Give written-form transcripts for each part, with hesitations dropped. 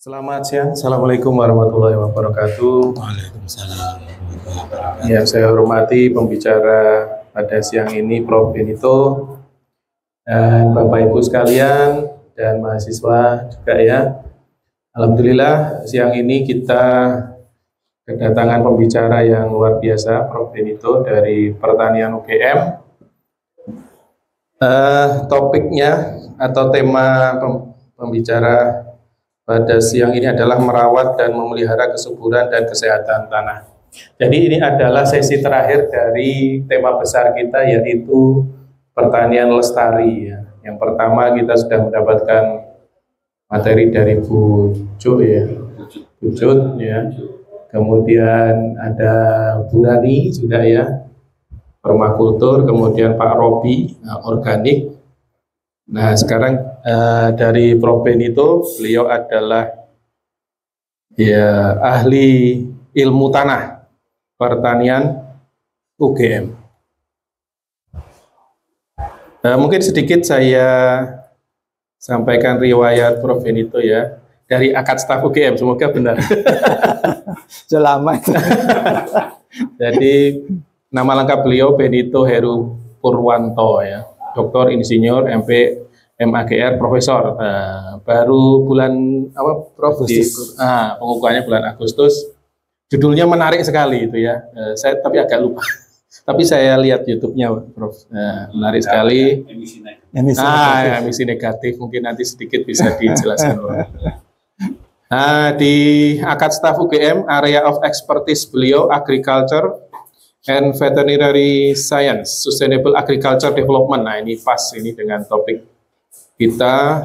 Selamat siang, Assalamualaikum warahmatullahi wabarakatuh. Waalaikumsalam. Yang saya hormati pembicara pada siang ini Prof. Benito dan Bapak Ibu sekalian dan mahasiswa juga ya. Alhamdulillah siang ini kita kedatangan pembicara yang luar biasa, Prof. Benito dari Pertanian UGM. Topiknya atau tema pembicara pada siang ini adalah merawat dan memelihara kesuburan dan kesehatan tanah. Jadi ini adalah sesi terakhir dari tema besar kita, yaitu pertanian lestari ya. Yang pertama kita sudah mendapatkan materi dari Bu Jo ya, Bu Jut ya. Kemudian ada Bu Rani juga ya, permakultur, kemudian Pak Robi organik. Nah sekarang dari Prof. Benito, beliau adalah ya ahli ilmu tanah pertanian UGM. Mungkin sedikit saya sampaikan riwayat Prof. Benito ya dari akad staf UGM, semoga benar. Selamat. Jadi nama lengkap beliau Benito Heru Purwanto ya. Doktor Insinyur MP MAGR Profesor. Baru bulan apa Prof? Pengukuhannya bulan Agustus. Judulnya menarik sekali itu ya. Saya tapi agak lupa. Tapi saya lihat YouTube-nya Prof. Menarik sekali. Emisi negatif mungkin nanti sedikit bisa dijelaskan. Di akad staf UGM, area of expertise beliau agriculture and veterinary science, sustainable agriculture development. Nah ini pas ini dengan topik kita,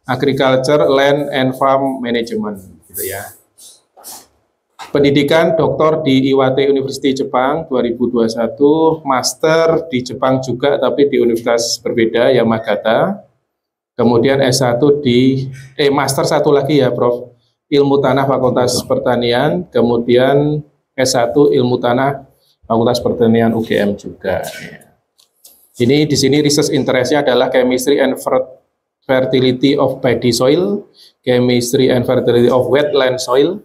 agriculture, land and farm management gitu ya. Pendidikan doktor di Iwate University Jepang 2021, master di Jepang juga tapi di universitas berbeda Yamagata. Kemudian S1 di master satu lagi ya Prof, ilmu tanah Fakultas Pertanian, kemudian S1 ilmu tanah Fakultas Pertanian UGM juga. Ini di sini research interestnya adalah chemistry and fertility of paddy soil, chemistry and fertility of wetland soil,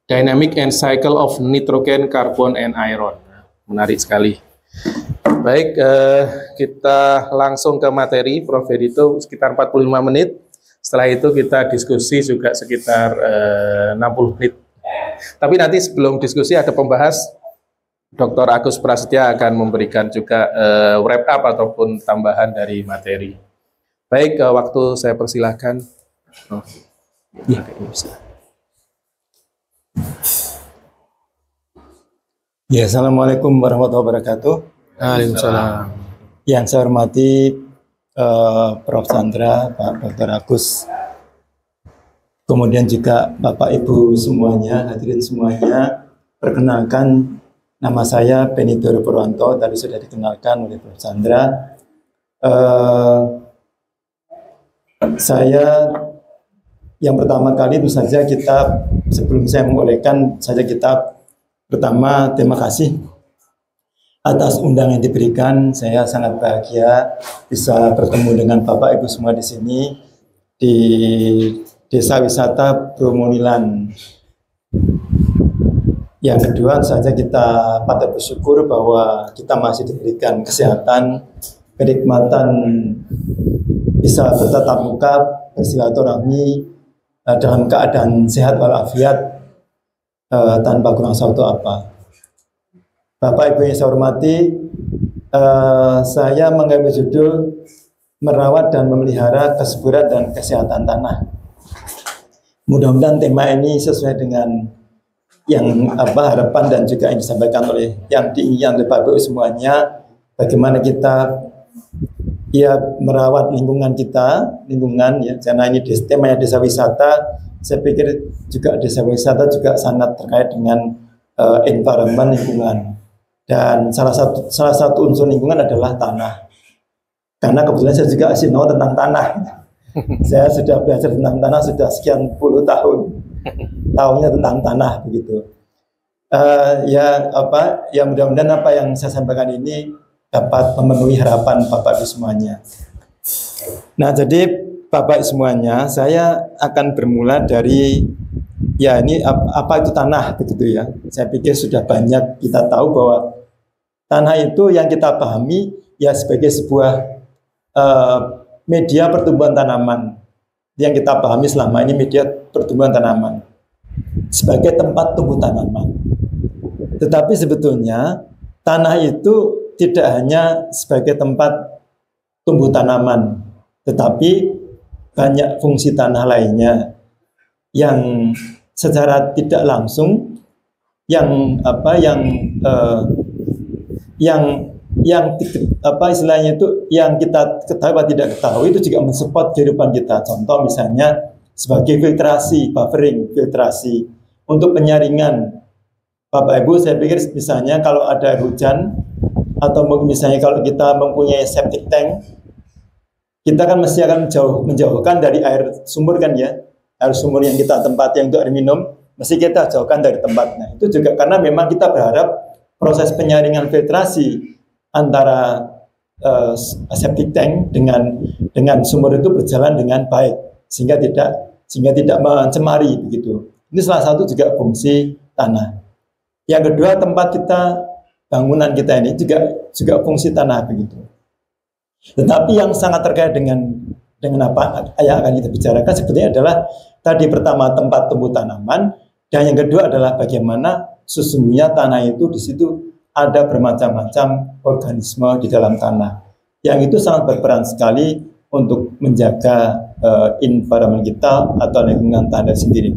dynamic and cycle of nitrogen, carbon, and iron. Menarik sekali. Baik, kita langsung ke materi Prof. Benito sekitar 45 menit. Setelah itu kita diskusi juga sekitar 60 menit. Tapi nanti sebelum diskusi ada pembahas. Dr. Agus Prasetya akan memberikan juga wrap up ataupun tambahan dari materi. Baik, waktu saya persilahkan. Ya, bisa. Ya, Assalamualaikum warahmatullahi wabarakatuh. Waalaikumsalam. Yang saya hormati Prof. Chandra, Pak Dr. Agus, kemudian juga Bapak Ibu semuanya, hadirin semuanya, perkenalkan. Nama saya Benito Heru Purwanto, tadi sudah dikenalkan oleh Prof. Chandra. Saya yang pertama kali itu saja kitab, sebelum saya membolehkan saja kitab pertama, terima kasih atas undangan yang diberikan. Saya sangat bahagia bisa bertemu dengan Bapak Ibu semua di sini di Desa Wisata Bromunilan. Yang kedua saja kita patut bersyukur bahwa kita masih diberikan kesehatan, kenikmatan bisa bertatap muka, bersilaturahmi dalam keadaan sehat walafiat tanpa kurang suatu apa. Bapak Ibu yang saya hormati, saya mengambil judul merawat dan memelihara kesuburan dan kesehatan tanah. Mudah-mudahan tema ini sesuai dengan yang harapan dan juga yang disampaikan oleh yang diinginkan oleh Bapak Ibu semuanya, bagaimana kita ya merawat lingkungan kita, lingkungan ya, karena ini temanya desa wisata. Saya pikir juga desa wisata juga sangat terkait dengan environment lingkungan, dan salah satu unsur lingkungan adalah tanah. Karena kebetulan saya juga tahu tentang tanah. Saya sudah belajar tentang tanah sudah sekian puluh tahun. Tahunya tentang tanah begitu. Ya mudah-mudahan apa yang saya sampaikan ini dapat memenuhi harapan Bapak Ibu semuanya. Nah, jadi Bapak semuanya, saya akan bermula dari ya ini apa itu tanah begitu ya. Saya pikir sudah banyak kita tahu bahwa tanah itu yang kita pahami ya sebagai sebuah media pertumbuhan tanaman. Yang kita pahami selama ini media pertumbuhan tanaman sebagai tempat tumbuh tanaman. Tetapi sebetulnya tanah itu tidak hanya sebagai tempat tumbuh tanaman, tetapi banyak fungsi tanah lainnya yang secara tidak langsung yang istilahnya itu yang kita ketahui atau tidak ketahui itu juga mensupport kehidupan kita. Contoh misalnya sebagai filtrasi, buffering, filtrasi untuk penyaringan. Bapak Ibu, saya pikir misalnya kalau ada hujan atau misalnya kalau kita mempunyai septic tank, kita kan mesti akan menjauhkan dari air sumur kan ya, air sumur yang kita tempati untuk air minum, mesti kita jauhkan dari tempatnya. Itu juga karena memang kita berharap proses penyaringan filtrasi antara septic tank dengan sumur itu berjalan dengan baik sehingga tidak mencemari begitu. Ini salah satu juga fungsi tanah. Yang kedua, tempat kita, bangunan kita ini juga fungsi tanah begitu. Tetapi yang sangat terkait dengan apa yang akan kita bicarakan sebetulnya adalah tadi pertama tempat tumbuh tanaman, dan yang kedua adalah bagaimana sesungguhnya tanah itu di situ ada bermacam-macam organisme di dalam tanah. Yang itu sangat berperan sekali untuk menjaga environment kita atau lingkungan tanah sendiri.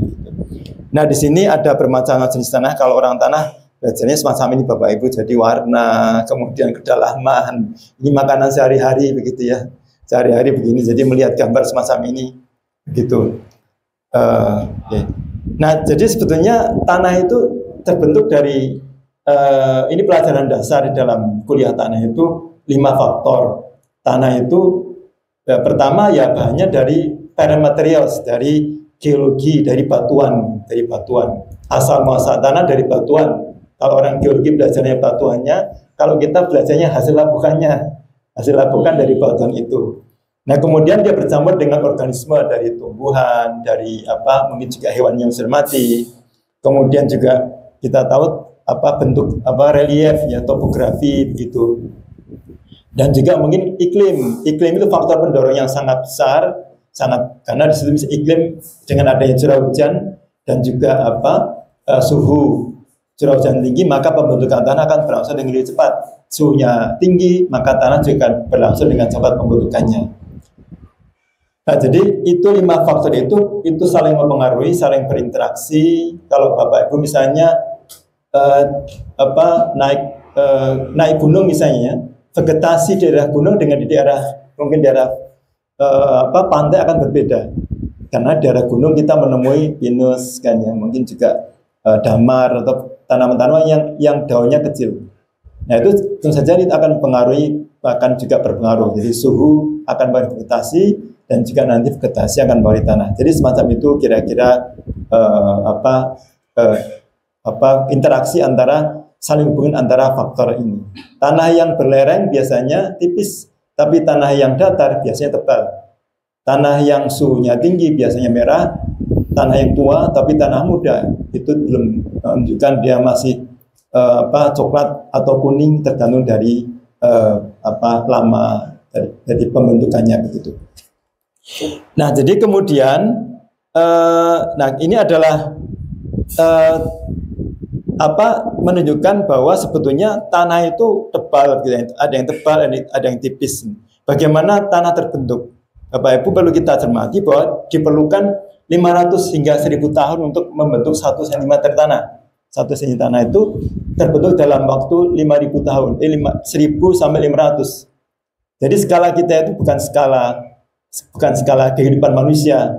Nah, di sini ada bermacam-macam jenis tanah. Kalau orang tanah belajarnya semacam ini Bapak Ibu, jadi warna, kemudian kedalaman, ini makanan sehari-hari begitu ya, sehari-hari begini, jadi melihat gambar semacam ini begitu. Okay. Nah, jadi sebetulnya tanah itu terbentuk dari ini pelajaran dasar di dalam kuliah tanah itu 5 faktor. Tanah itu pertama ya bahannya dari parent materials, dari geologi, dari batuan, asal muasal tanah dari batuan. Kalau orang geologi belajarnya batuannya, kalau kita belajarnya hasil lapukan dari batuan itu. Nah, kemudian dia bercampur dengan organisme dari tumbuhan, dari mungkin juga hewan yang sudah mati. Kemudian juga kita tahu bentuk relief ya, topografi begitu. Dan juga mungkin iklim itu faktor pendorong yang sangat besar, karena di situ bisa iklim dengan adanya curah hujan dan juga suhu. Curah hujan tinggi, maka pembentukan tanah akan berlangsung dengan lebih cepat. Suhunya tinggi, maka tanah juga akan berlangsung dengan cepat pembentukannya. Nah, jadi itu 5 faktor itu saling mempengaruhi, saling berinteraksi. Kalau Bapak Ibu misalnya naik gunung misalnya, vegetasi di daerah gunung dengan di daerah pantai akan berbeda. Karena di daerah gunung kita menemui pinus kan ya, mungkin juga damar atau tanaman-tanaman yang daunnya kecil. Nah, itu tentu saja itu akan mempengaruhi, bahkan juga berpengaruh. Jadi suhu akan mempengaruhi vegetasi dan juga nanti vegetasi akan mempengaruhi tanah. Jadi semacam itu kira-kira interaksi antara saling hubungan antara faktor ini. Tanah yang berlereng biasanya tipis, tapi tanah yang datar biasanya tebal. Tanah yang suhunya tinggi biasanya merah, tanah yang tua tapi tanah muda itu belum menunjukkan dia masih coklat atau kuning, tergantung dari lama dari pembentukannya begitu. Nah, jadi kemudian ini adalah menunjukkan bahwa sebetulnya tanah itu tebal gitu. Ada yang tebal, ada yang tipis. Bagaimana tanah terbentuk? Bapak Ibu perlu kita cermati bahwa diperlukan 500 hingga 1000 tahun untuk membentuk 1 cm tanah. 1 cm tanah itu terbentuk dalam waktu 5.000 tahun, 1000 sampai 500. Jadi skala kita itu bukan skala kehidupan manusia,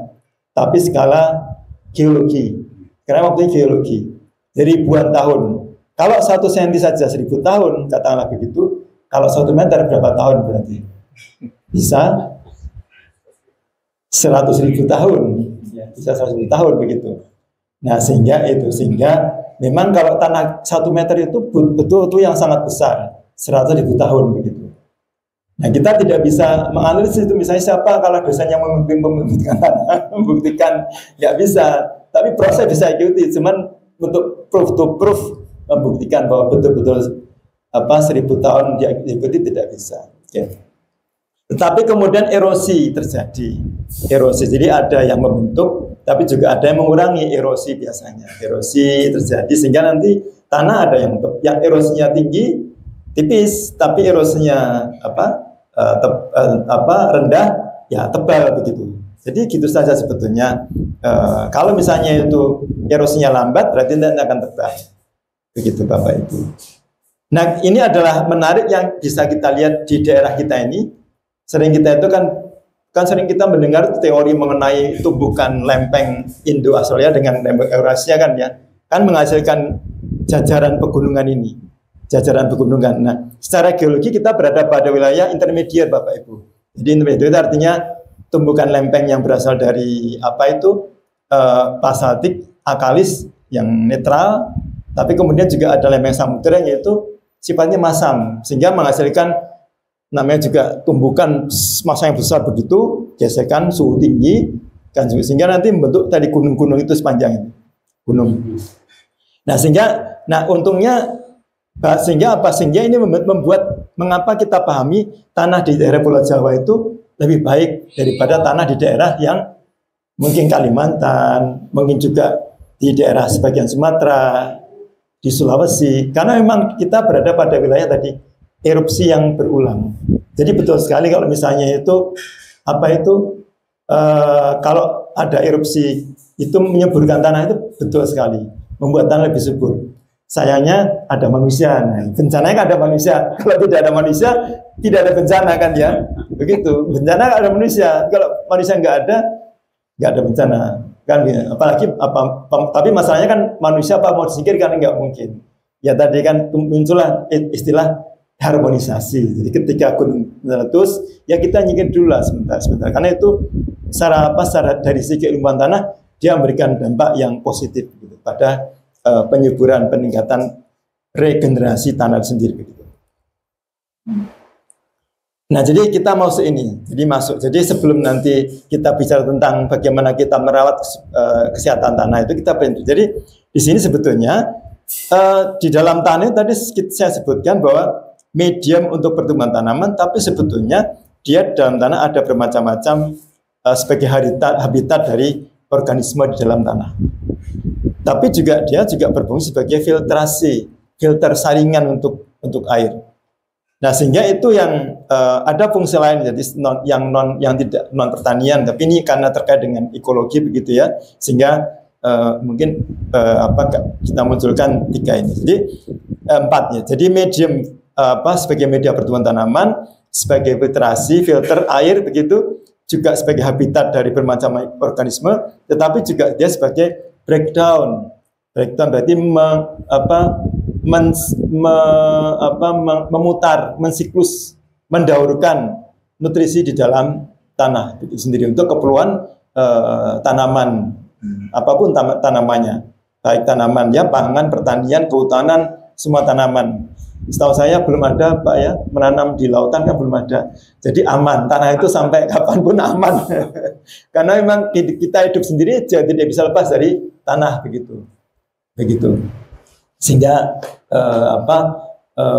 tapi skala geologi. Karena waktunya geologi. Jadi ribuan tahun. Kalau 1 cm saja 1000 tahun, katakanlah begitu. Kalau 1 meter berapa tahun berarti? Bisa 100.000 tahun. Bisa 100.000 tahun begitu. Nah, sehingga memang kalau tanah 1 meter itu betul-betul yang sangat besar, 100.000 tahun begitu. Nah, kita tidak bisa menganalisis itu, misalnya siapa kalau dosanya membuktikan tanah, membuktikan, nggak bisa. Tapi proses bisa ikuti, cuman untuk proof to proof membuktikan bahwa betul-betul 1000 tahun diikuti tidak bisa. Okay. Tetapi kemudian erosi terjadi, erosi. Jadi ada yang membentuk, tapi juga ada yang mengurangi erosi biasanya. Erosi terjadi sehingga nanti tanah ada yang erosinya tinggi, tipis, tapi erosinya rendah, ya tebal begitu. Jadi gitu saja sebetulnya. Kalau misalnya itu erosinya lambat, berarti nanti akan tebal. Begitu Bapak Ibu. Nah, ini adalah menarik yang bisa kita lihat di daerah kita ini. Sering kita itu kan sering kita mendengar teori mengenai tumbukan lempeng Indo-Australia dengan lempeng Eurasia kan ya, kan menghasilkan jajaran pegunungan ini, jajaran pegunungan. Nah, secara geologi kita berada pada wilayah intermediate Bapak Ibu. Jadi intermediate itu artinya tumbukan lempeng yang berasal dari basaltik, akalis yang netral, tapi kemudian juga ada lempeng samudera yaitu sifatnya masam, sehingga menghasilkan namanya juga tumbukan massa yang besar begitu, gesekan suhu tinggi, kan sehingga nanti membentuk tadi gunung-gunung itu sepanjang ini, gunung. Nah untungnya sehingga ini membuat mengapa kita pahami tanah di daerah Pulau Jawa itu lebih baik daripada tanah di daerah yang mungkin Kalimantan, mungkin juga di daerah sebagian Sumatera, di Sulawesi, karena memang kita berada pada wilayah tadi erupsi yang berulang. Jadi betul sekali kalau misalnya itu kalau ada erupsi itu menyuburkan tanah, itu betul sekali, membuat tanah lebih subur. Sayangnya ada manusia. Nah, bencananya ada manusia. Kalau tidak ada manusia, tidak ada bencana kan ya. Begitu. Bencana ada manusia. Kalau manusia nggak ada bencana kan. Apalagi tapi masalahnya kan manusia mau disingkirkan nggak mungkin. Ya tadi kan muncullah istilah harmonisasi. Jadi ketika gunung meletus, ya kita nyingkir dulu lah sebentar. Karena itu secara dari segi keilmuan tanah dia memberikan dampak yang positif gitu, pada penyuburan, peningkatan regenerasi tanah sendiri begitu. Nah, jadi kita masuk ini. Jadi sebelum nanti kita bicara tentang bagaimana kita merawat kesehatan tanah itu kita pengen. Jadi di sini sebetulnya di dalam tanah tadi saya sebutkan bahwa medium untuk pertumbuhan tanaman, tapi sebetulnya dia dalam tanah ada bermacam-macam sebagai habitat dari organisme di dalam tanah. Tapi juga dia berfungsi sebagai filter saringan untuk air. Nah, sehingga itu yang ada fungsi lain, jadi yang tidak non pertanian, tapi ini karena terkait dengan ekologi begitu ya, sehingga mungkin kita munculkan 3 ini. Jadi 4 ya. Jadi medium sebagai media pertumbuhan tanaman, sebagai filter air begitu, juga sebagai habitat dari bermacam organisme, tetapi juga dia sebagai breakdown berarti memutar, mensiklus, mendaurkan nutrisi di dalam tanah itu sendiri untuk keperluan tanaman, apapun tanamannya, baik tanaman ya pangan, pertanian, kehutanan, semua tanaman. Setahu saya belum ada Pak ya, menanam di lautan kan belum ada. Jadi aman, tanah itu sampai kapanpun aman. Karena memang kita hidup sendiri tidak bisa lepas dari tanah begitu. Sehingga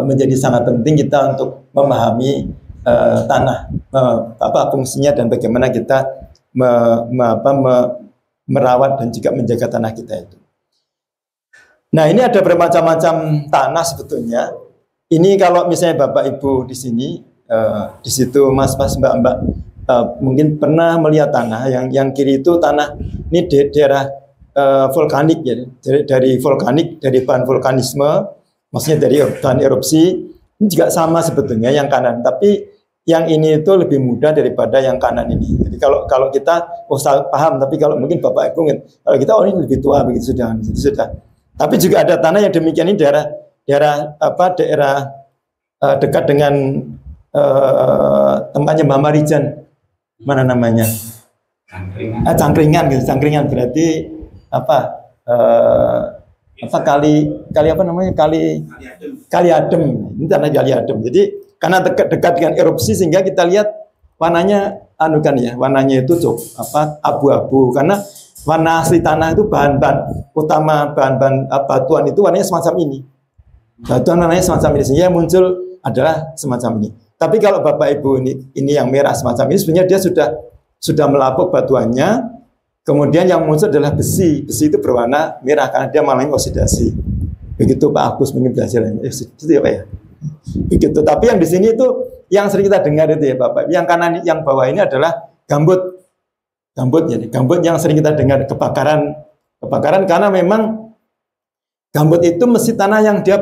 menjadi sangat penting kita untuk memahami tanah, fungsinya dan bagaimana kita merawat dan juga menjaga tanah kita itu. Nah, ini ada bermacam-macam tanah sebetulnya. Ini kalau misalnya Bapak Ibu di sini, di situ Mas Mbak, mungkin pernah melihat tanah yang kiri itu tanah ini daerah vulkanik ya, dari bahan vulkanisme, maksudnya dari bahan erupsi. Ini juga sama sebetulnya yang kanan, tapi yang ini itu lebih mudah daripada yang kanan ini. Jadi kalau kita paham, tapi kalau mungkin Bapak Ibu kalau kita ini lebih tua begitu sudah. Tapi juga ada tanah yang demikian, ini daerah dekat dengan tempatnya Mbah Marijan, mana namanya? Cangkringan gitu. Cangkringan berarti kali apa namanya? Kali Adem. Ini tanah Kali Adem. Jadi karena dekat dengan erupsi sehingga kita lihat warnanya warnanya itu abu-abu, karena warna asli tanah itu bahan-bahan utama, bahan-bahan batuan itu warnanya semacam ini. Batuan warnanya semacam ini sehingga muncul adalah semacam ini. Tapi kalau Bapak Ibu ini yang merah semacam ini sebenarnya dia sudah melapuk batuannya, kemudian yang muncul adalah besi. Besi itu berwarna merah karena dia mengalami oksidasi. Begitu Pak Agus mungkin belajar itu ya Pak ya. Begitu. Tapi yang di sini itu yang sering kita dengar itu ya Bapak. Yang kanan, yang bawah ini adalah gambut. Gambut yang sering kita dengar kebakaran karena memang gambut itu mesti tanah yang dia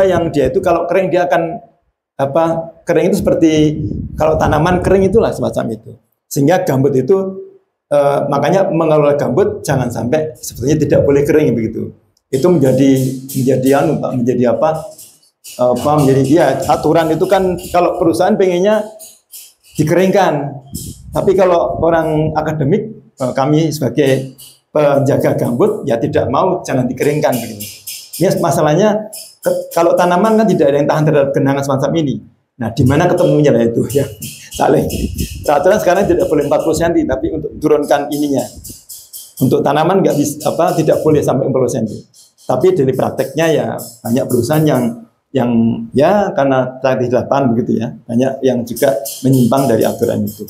yang dia itu kalau kering dia akan kering itu seperti kalau tanaman kering itulah semacam itu. Sehingga gambut itu makanya mengelola gambut jangan sampai sebetulnya tidak boleh kering begitu. Itu menjadi aturan itu kan kalau perusahaan pengennya dikeringkan. Tapi kalau orang akademik, kami sebagai penjaga gambut ya tidak mau, jangan dikeringkan begitu. Ini masalahnya kalau tanaman kan tidak ada yang tahan terhadap genangan semacam ini. Nah, di mana ketemunya lah itu ya. Saling. Peraturan sekarang tidak boleh 40 cm, tapi untuk turunkan ininya. Untuk tanaman nggak bisa tidak boleh sampai 40 cm. Tapi dari prakteknya ya banyak perusahaan yang ya karena ketidaktahuan begitu ya, banyak yang juga menyimpang dari aturan itu.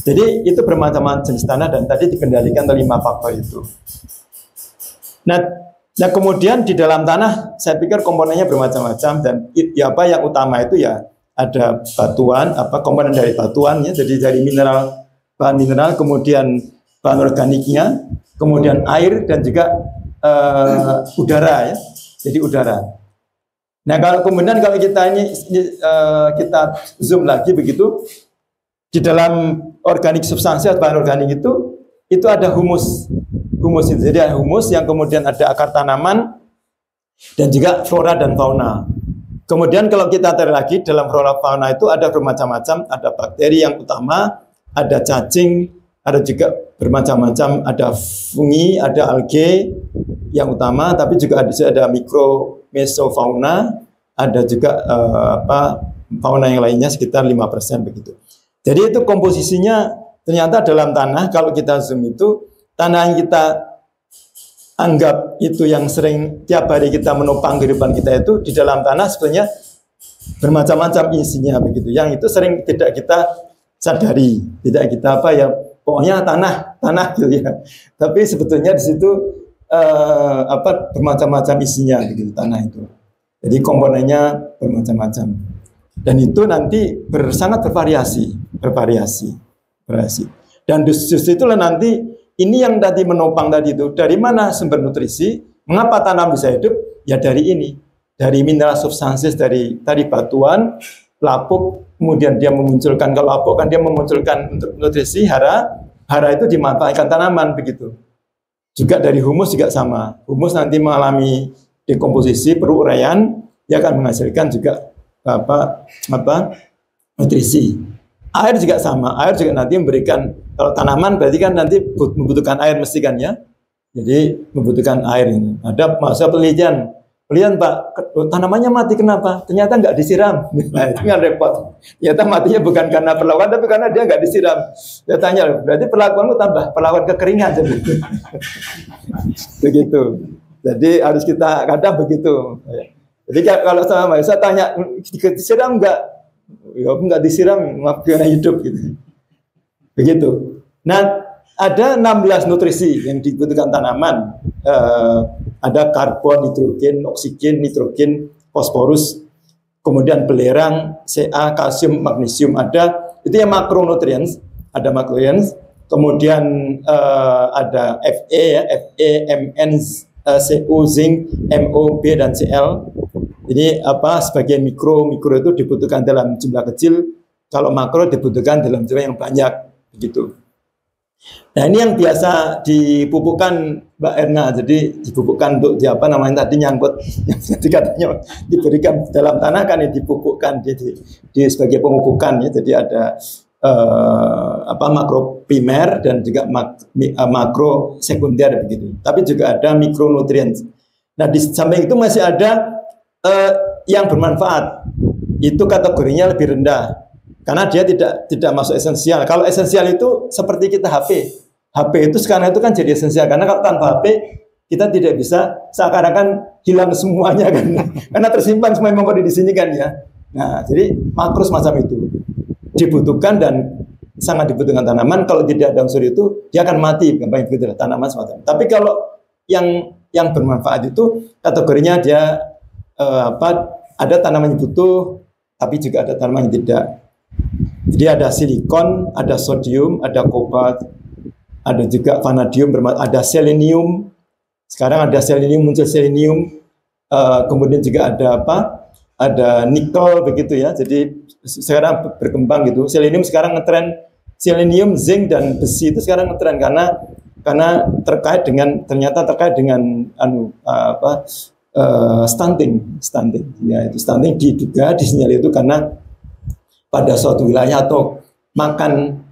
Jadi itu bermacam-macam jenis tanah dan tadi dikendalikan oleh 5 faktor itu. Nah kemudian di dalam tanah saya pikir komponennya bermacam-macam dan yang utama itu ya ada batuan, komponen dari batuan ya, jadi dari mineral, bahan mineral, kemudian bahan organiknya, kemudian air dan juga udara ya. Jadi udara. Nah kemudian kalau kita kita zoom lagi begitu, di dalam organik substansi atau bahan organik itu ada humus itu. Jadi ada humus yang kemudian ada akar tanaman dan juga flora dan fauna. Kemudian kalau kita tarik lagi dalam flora fauna itu ada bermacam-macam, ada bakteri yang utama, ada cacing, ada juga bermacam-macam, ada fungi, ada algae yang utama, tapi juga ada mikro mesofauna, ada juga fauna yang lainnya sekitar 5% begitu. Jadi itu komposisinya ternyata dalam tanah, kalau kita zoom itu, tanah yang kita anggap itu yang sering tiap hari kita menopang kehidupan kita itu di dalam tanah sebenarnya bermacam-macam isinya begitu. Yang itu sering tidak kita sadari, tidak kita pokoknya tanah gitu ya. Tapi sebetulnya di situ bermacam-macam isinya begitu tanah itu. Jadi komponennya bermacam-macam. Dan itu nanti sangat bervariasi. Dan justru itulah nanti ini yang tadi menopang tadi itu, dari mana sumber nutrisi, mengapa tanam bisa hidup? Ya dari ini, dari mineral substansi, dari batuan, lapuk, kemudian dia memunculkan, kalau lapuk kan dia memunculkan nutrisi, hara itu dimanfaatkan tanaman begitu. Juga dari humus juga sama, humus nanti mengalami dekomposisi, peruraian, dia akan menghasilkan juga nutrisi. Air juga sama, air juga nanti memberikan, kalau tanaman berarti kan nanti membutuhkan air mesti kan ya. Jadi membutuhkan air ini. Ada masa penelitian Pak, tanamannya mati kenapa? Ternyata nggak disiram. Nah itu kan repot. Ternyata matinya bukan karena perlawan, tapi karena dia nggak disiram. Saya tanya, berarti perlakuanmu tambah perlawan kekeringan jadi. Begitu. Jadi harus kita kadang begitu. Jadi kalau sama saya tanya, disiram nggak? Ya nggak disiram, gimana hidup gitu. Begitu. Nah, ada 16 nutrisi yang dibutuhkan tanaman. Ada karbon, nitrogen, oksigen, nitrogen, fosforus, kemudian belerang, Ca, kalsium, magnesium. Ada itu yang makronutrients, ada makronutrients. Kemudian ada Fe ya, Fe, Mn, Cu, zinc, Mo, B dan Cl. Ini sebagai mikro itu dibutuhkan dalam jumlah kecil, kalau makro dibutuhkan dalam jumlah yang banyak begitu. Nah ini yang biasa dipupukkan Mbak Erna, jadi dipupukkan untuk tadi nyangkut yang katanya diberikan dalam tanah kan dipupukkan di sebagai pemupukan ya, jadi ada makro primer dan juga makro sekunder begitu. Tapi juga ada mikronutrien. Nah di samping itu masih ada yang bermanfaat. itu kategorinya lebih rendah karena dia tidak masuk esensial. Kalau esensial itu seperti kita HP itu sekarang itu kan jadi esensial karena kalau tanpa HP kita tidak bisa seakan-akan hilang semuanya kan karena tersimpan semua memori di sini kan ya. Nah, jadi makro semacam itu dibutuhkan dan sangat dibutuhkan tanaman. Kalau tidak ada unsur itu dia akan mati, gampang begitu tanaman semacam. Tapi kalau yang bermanfaat itu kategorinya dia ada tanaman yang butuh, tapi juga ada tanaman yang tidak. Jadi ada silikon, ada sodium, ada kobalt, ada juga vanadium, ada selenium. Sekarang ada selenium, muncul selenium. Kemudian juga ada ada nikel begitu ya. Jadi sekarang berkembang gitu. Selenium sekarang ngetren, selenium, zinc dan besi itu sekarang ngetren karena ternyata terkait dengan stunting ya, itu stunting diduga disinyalir itu karena pada suatu wilayah atau makan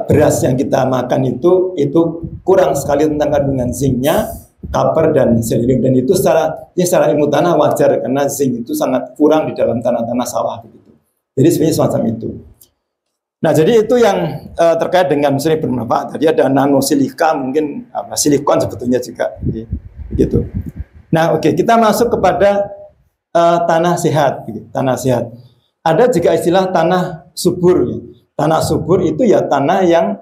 beras yang kita makan itu kurang sekali tentang kandungan zincnya, copper dan selenium, dan itu secara ilmu tanah wajar karena zinc itu sangat kurang di dalam tanah-tanah sawah begitu. Jadi sebenarnya semacam itu. Nah, jadi itu yang terkait dengan misalnya bermanfaat. Tadi ada nanosilika, mungkin silikon sebetulnya juga gitu. Nah, oke, kita masuk kepada tanah sehat gitu. Tanah sehat. Ada juga istilah tanah subur. Ya. Tanah subur itu ya tanah yang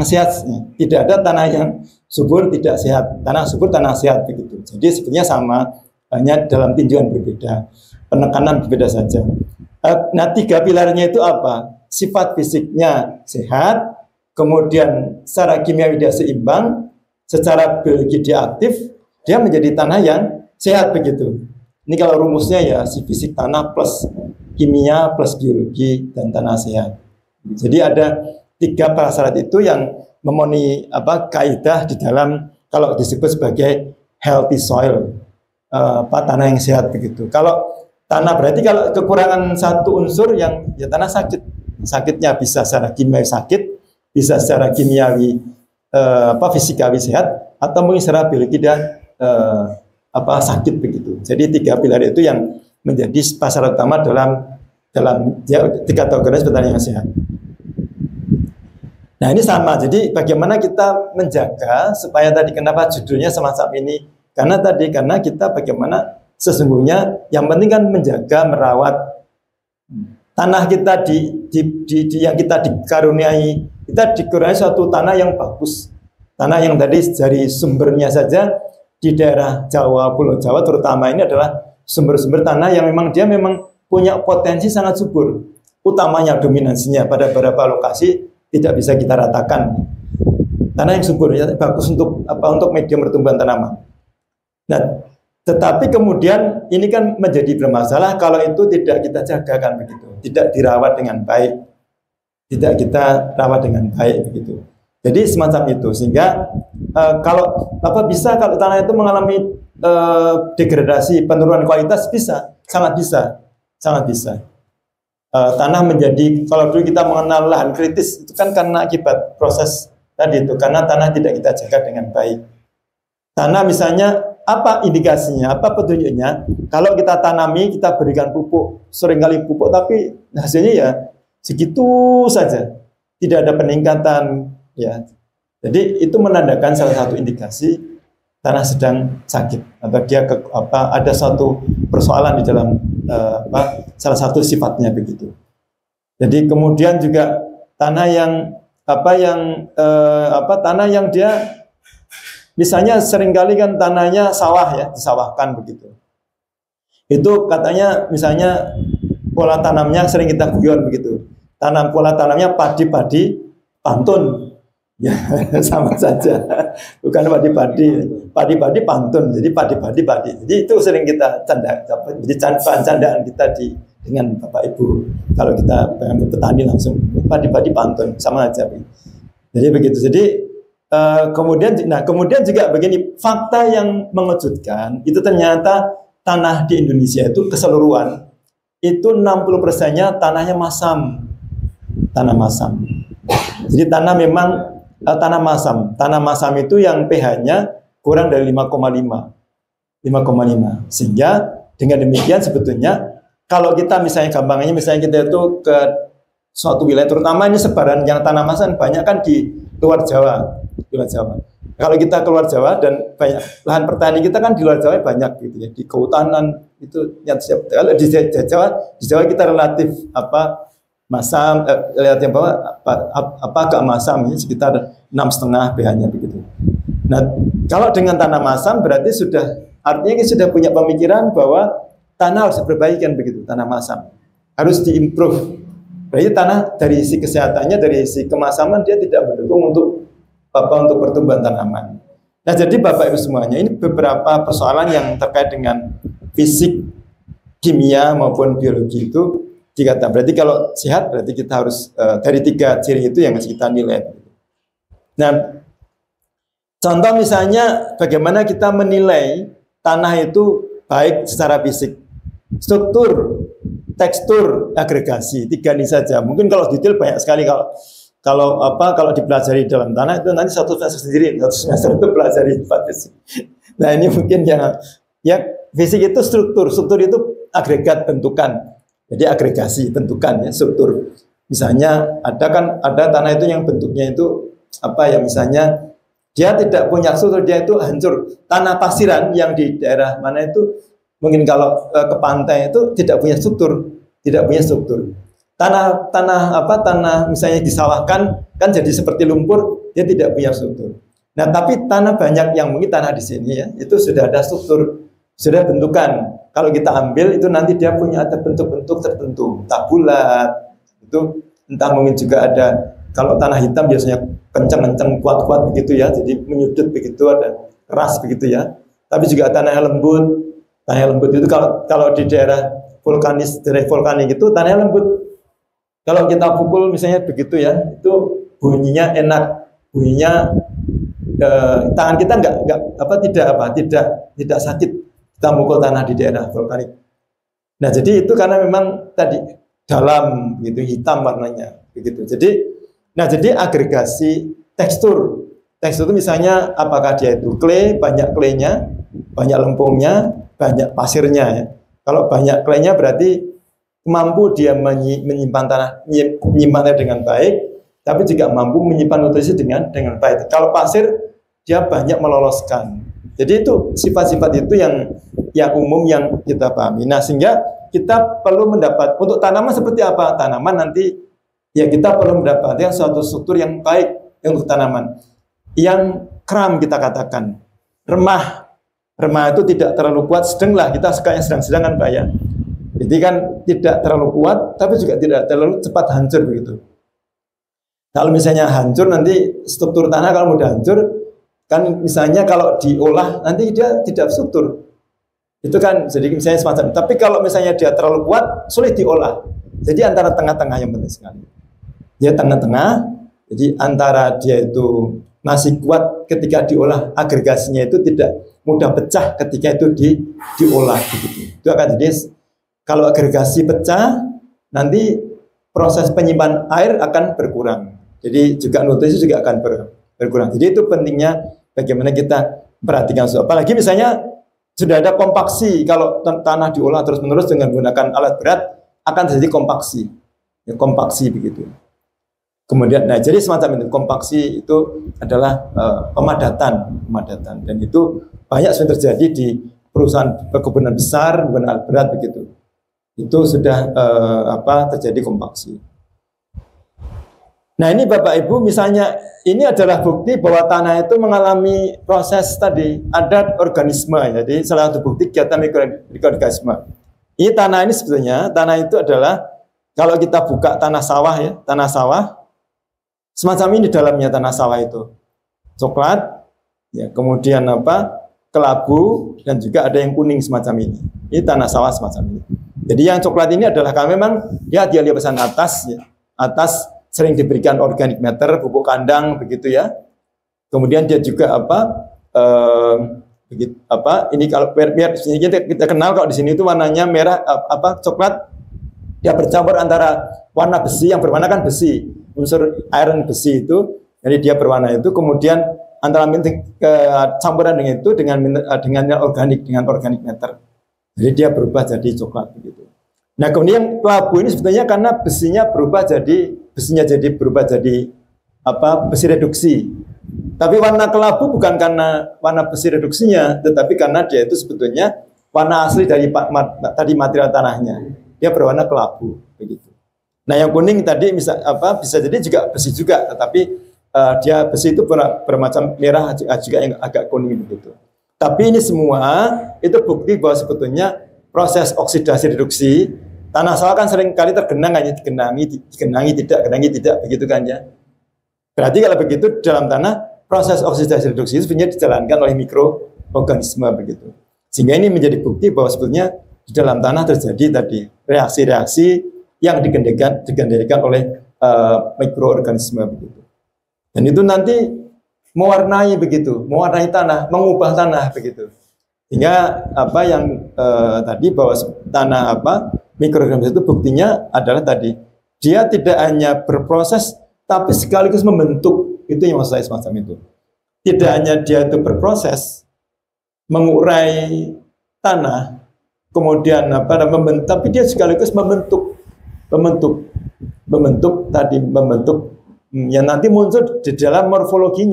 sehat. Ya. Tidak ada tanah yang subur tidak sehat. Tanah subur, tanah sehat begitu. Jadi sebenarnya sama, hanya dalam tinjauan berbeda, penekanan berbeda saja. Nah, 3 pilarnya itu apa? Sifat fisiknya sehat, kemudian secara kimiawi dia seimbang, secara biologi dia aktif, dia menjadi tanah yang sehat begitu. Ini kalau rumusnya ya si fisik tanah plus kimia plus biologi dan tanah sehat. Jadi ada 3 prasyarat itu yang memenuhi kaidah di dalam kalau disebut sebagai healthy soil, tanah yang sehat begitu. Kalau tanah berarti kalau kekurangan satu unsur yang ya tanah sakit. Sakitnya bisa secara kimiawi sakit, bisa secara kimiawi fisikawi sehat, atau mungkin secara biologi dan sakit begitu. Jadi 3 pilar itu yang menjadi prasyarat utama dalam dikategorikan sebagai yang sehat. Nah, ini sama. Jadi bagaimana kita menjaga supaya tadi kenapa judulnya semacam ini? Karena kita bagaimana sesungguhnya yang penting kan menjaga, merawat tanah kita yang kita dikaruniai. Kita dikaruniai suatu tanah yang bagus. Tanah yang tadi dari sumbernya saja di daerah Jawa, Pulau Jawa terutama ini adalah sumber-sumber tanah yang dia memang punya potensi sangat subur. Utamanya dominansinya pada beberapa lokasi tidak bisa kita ratakan. Tanah yang subur ya, bagus untuk medium pertumbuhan tanaman. Nah, tetapi kemudian ini kan menjadi bermasalah kalau itu tidak kita jaga kan begitu, tidak dirawat dengan baik, tidak kita rawat dengan baik begitu. Jadi semacam itu sehingga kalau tanah itu mengalami degradasi, penurunan kualitas sangat bisa. Tanah menjadi, kalau dulu kita mengenal lahan kritis itu kan karena akibat proses tadi itu, karena tanah tidak kita jaga dengan baik. Tanah misalnya apa indikasinya, apa petunjuknya? Kalau kita tanami, kita berikan pupuk, seringkali pupuk, tapi hasilnya ya segitu saja, tidak ada peningkatan, ya. Jadi itu menandakan salah satu indikasi tanah sedang sakit atau dia ada suatu persoalan di dalam salah satu sifatnya begitu. Jadi kemudian juga tanah yang dia misalnya seringkali kan tanahnya sawah ya, disawahkan begitu. Itu katanya misalnya pola tanamnya sering kita guyon begitu. Pola tanamnya padi-padi pantun. Ya, sama saja. Bukan padi-padi pantun. Jadi padi-padi. Jadi itu sering kita jadi candaan kita dengan Bapak Ibu. Kalau kita petani langsung padi-padi pantun, sama aja. Jadi begitu. Jadi kemudian juga begini, fakta yang mengejutkan itu ternyata tanah di Indonesia itu keseluruhan itu 60%-nya tanahnya masam. Tanah masam. Jadi tanah memang tanah masam. Tanah masam itu yang pH-nya kurang dari 5,5. Sehingga dengan demikian sebetulnya kalau kita misalnya gampangnya, misalnya kita itu ke suatu wilayah, terutama ini sebaran yang tanah masan banyak kan di luar Jawa, di luar Jawa. Kalau kita keluar Jawa dan banyak lahan pertanian kita kan di luar Jawa banyak gitu ya, di kehutanan itu yang siap. Kalau di Jawa kita relatif apa masam, lihat yang bawah apa agak masam ya, sekitar 6,5 pH-nya begitu. Nah, kalau dengan tanah masam berarti artinya kita sudah punya pemikiran bahwa tanah harus diperbaikan begitu, tanah masam harus diimprove. Berarti tanah dari sisi kesehatannya, dari sisi kemasaman dia tidak mendukung untuk pertumbuhan tanaman. Nah, jadi Bapak Ibu semuanya, ini beberapa persoalan yang terkait dengan fisik, kimia maupun biologi itu dikatakan. Berarti kalau sehat berarti kita harus dari 3 ciri itu yang harus kita nilai. Nah, contoh misalnya bagaimana kita menilai tanah itu baik secara fisik, struktur, tekstur, agregasi, 3 ini saja. Mungkin kalau detail banyak sekali kalau dipelajari dalam tanah itu nanti satu semester sendiri, satu semester itu pelajari fisik. Nah, ini mungkin ya fisik itu struktur itu agregat bentukan. Jadi agregasi bentukan ya, struktur. Misalnya ada tanah itu yang bentuknya itu misalnya dia tidak punya struktur, dia itu hancur. Tanah pasiran yang di daerah mana itu mungkin kalau ke pantai itu tidak punya struktur. Tanah misalnya disawahkan kan jadi seperti lumpur, dia tidak punya struktur. Nah, tapi tanah banyak yang mungkin tanah di sini ya, itu sudah ada struktur, sudah bentukan. Kalau kita ambil itu nanti dia punya ada bentuk-bentuk tertentu, entah bulat, itu entah mungkin juga ada. Kalau tanah hitam biasanya kencang-kencang, kuat-kuat begitu ya, jadi menyudut begitu, ada keras begitu ya. Tapi juga tanah lembut. Tanah lembut itu kalau di daerah vulkanik itu tanah lembut. Kalau kita pukul misalnya begitu ya, itu bunyinya enak, bunyinya tangan kita tidak sakit kita mukul tanah di daerah vulkanik. Nah, jadi itu karena memang tadi dalam gitu, hitam warnanya begitu. Jadi agregasi tekstur itu misalnya apakah dia itu banyak claynya, banyak lempungnya, banyak pasirnya ya. Kalau banyak claynya berarti mampu dia menyimpannya dengan baik, tapi juga mampu menyimpan nutrisi dengan baik. Kalau pasir dia banyak meloloskan. Jadi itu sifat-sifat itu yang umum yang kita pahami. Nah, sehingga kita perlu mendapat untuk tanaman seperti apa? Tanaman nanti ya kita perlu mendapatkan suatu struktur yang baik untuk tanaman. Yang kram kita katakan, remah itu tidak terlalu kuat, sedang lah, kita suka yang sedang-sedang kan Pak ya. Jadi kan tidak terlalu kuat, tapi juga tidak terlalu cepat hancur begitu. Kalau misalnya hancur nanti struktur tanah kalau mudah hancur, kan misalnya kalau diolah nanti dia tidak struktur. Itu kan jadi misalnya semacam. Tapi kalau misalnya dia terlalu kuat, sulit diolah. Jadi antara tengah-tengah yang penting sekali. Dia tengah-tengah, jadi antara dia itu masih kuat ketika diolah, agregasinya itu tidak mudah pecah ketika itu diolah begitu. Itu akan jadi kalau agregasi pecah, nanti proses penyimpanan air akan berkurang. Jadi juga nutrisi juga akan berkurang. Jadi itu pentingnya bagaimana kita perhatikan. Apalagi misalnya sudah ada kompaksi, kalau tanah diolah terus-menerus dengan menggunakan alat berat, akan terjadi kompaksi. Ya, kompaksi begitu. Kemudian, nah jadi semacam itu, kompaksi itu adalah pemadatan. Dan itu banyak sudah terjadi di perusahaan perkebunan besar, menggunakan alat berat begitu. Itu sudah terjadi kompaksi. Nah, ini Bapak Ibu misalnya ini adalah bukti bahwa tanah itu mengalami proses tadi, ada organisme. Jadi salah satu bukti kegiatan mikroorganisme. Ini tanah ini sebetulnya, tanah itu adalah kalau kita buka tanah sawah ya, tanah sawah semacam ini dalamnya tanah sawah itu. Coklat, ya, kemudian kelabu, dan juga ada yang kuning semacam ini. Ini tanah sawah semacam ini. Jadi yang coklat ini adalah karena memang dia lapisan atas, ya. Atas sering diberikan organic matter, pupuk kandang begitu ya. Kemudian dia juga ini kalau biar kita kenal kalau di sini itu warnanya merah coklat, dia bercampur antara warna besi yang berwarna kan besi, unsur iron besi itu, jadi dia berwarna itu, kemudian antara campuran dengan itu dengan organic matter. Jadi dia berubah jadi coklat begitu. Nah, kemudian kelabu ini sebetulnya karena besinya berubah jadi apa? Besi reduksi. Tapi warna kelabu bukan karena warna besi reduksinya, tetapi karena dia itu sebetulnya warna asli dari tadi material tanahnya. Dia berwarna kelabu begitu. Nah, yang kuning tadi bisa jadi juga besi juga, tetapi dia besi itu bermacam merah juga yang agak kuning begitu. Tapi ini semua itu bukti bahwa sebetulnya proses oksidasi reduksi tanah sawah kan sering kali tergenang, hanya digenangi tidak begitu kan ya. Berarti kalau begitu dalam tanah proses oksidasi reduksi itu sebenarnya dijalankan oleh mikroorganisme begitu. Sehingga ini menjadi bukti bahwa sebetulnya di dalam tanah terjadi tadi reaksi-reaksi yang digendalikan oleh mikroorganisme begitu. Dan itu nanti mewarnai tanah, mengubah tanah begitu. Sehingga tadi bahwa tanah mikroorganisme itu buktinya adalah tadi dia tidak hanya berproses tapi sekaligus membentuk. Itu yang maksud saya semacam itu. Tidak hanya dia itu berproses mengurai tanah, kemudian membentuk, tapi dia sekaligus membentuk yang nanti muncul di dalam morfologi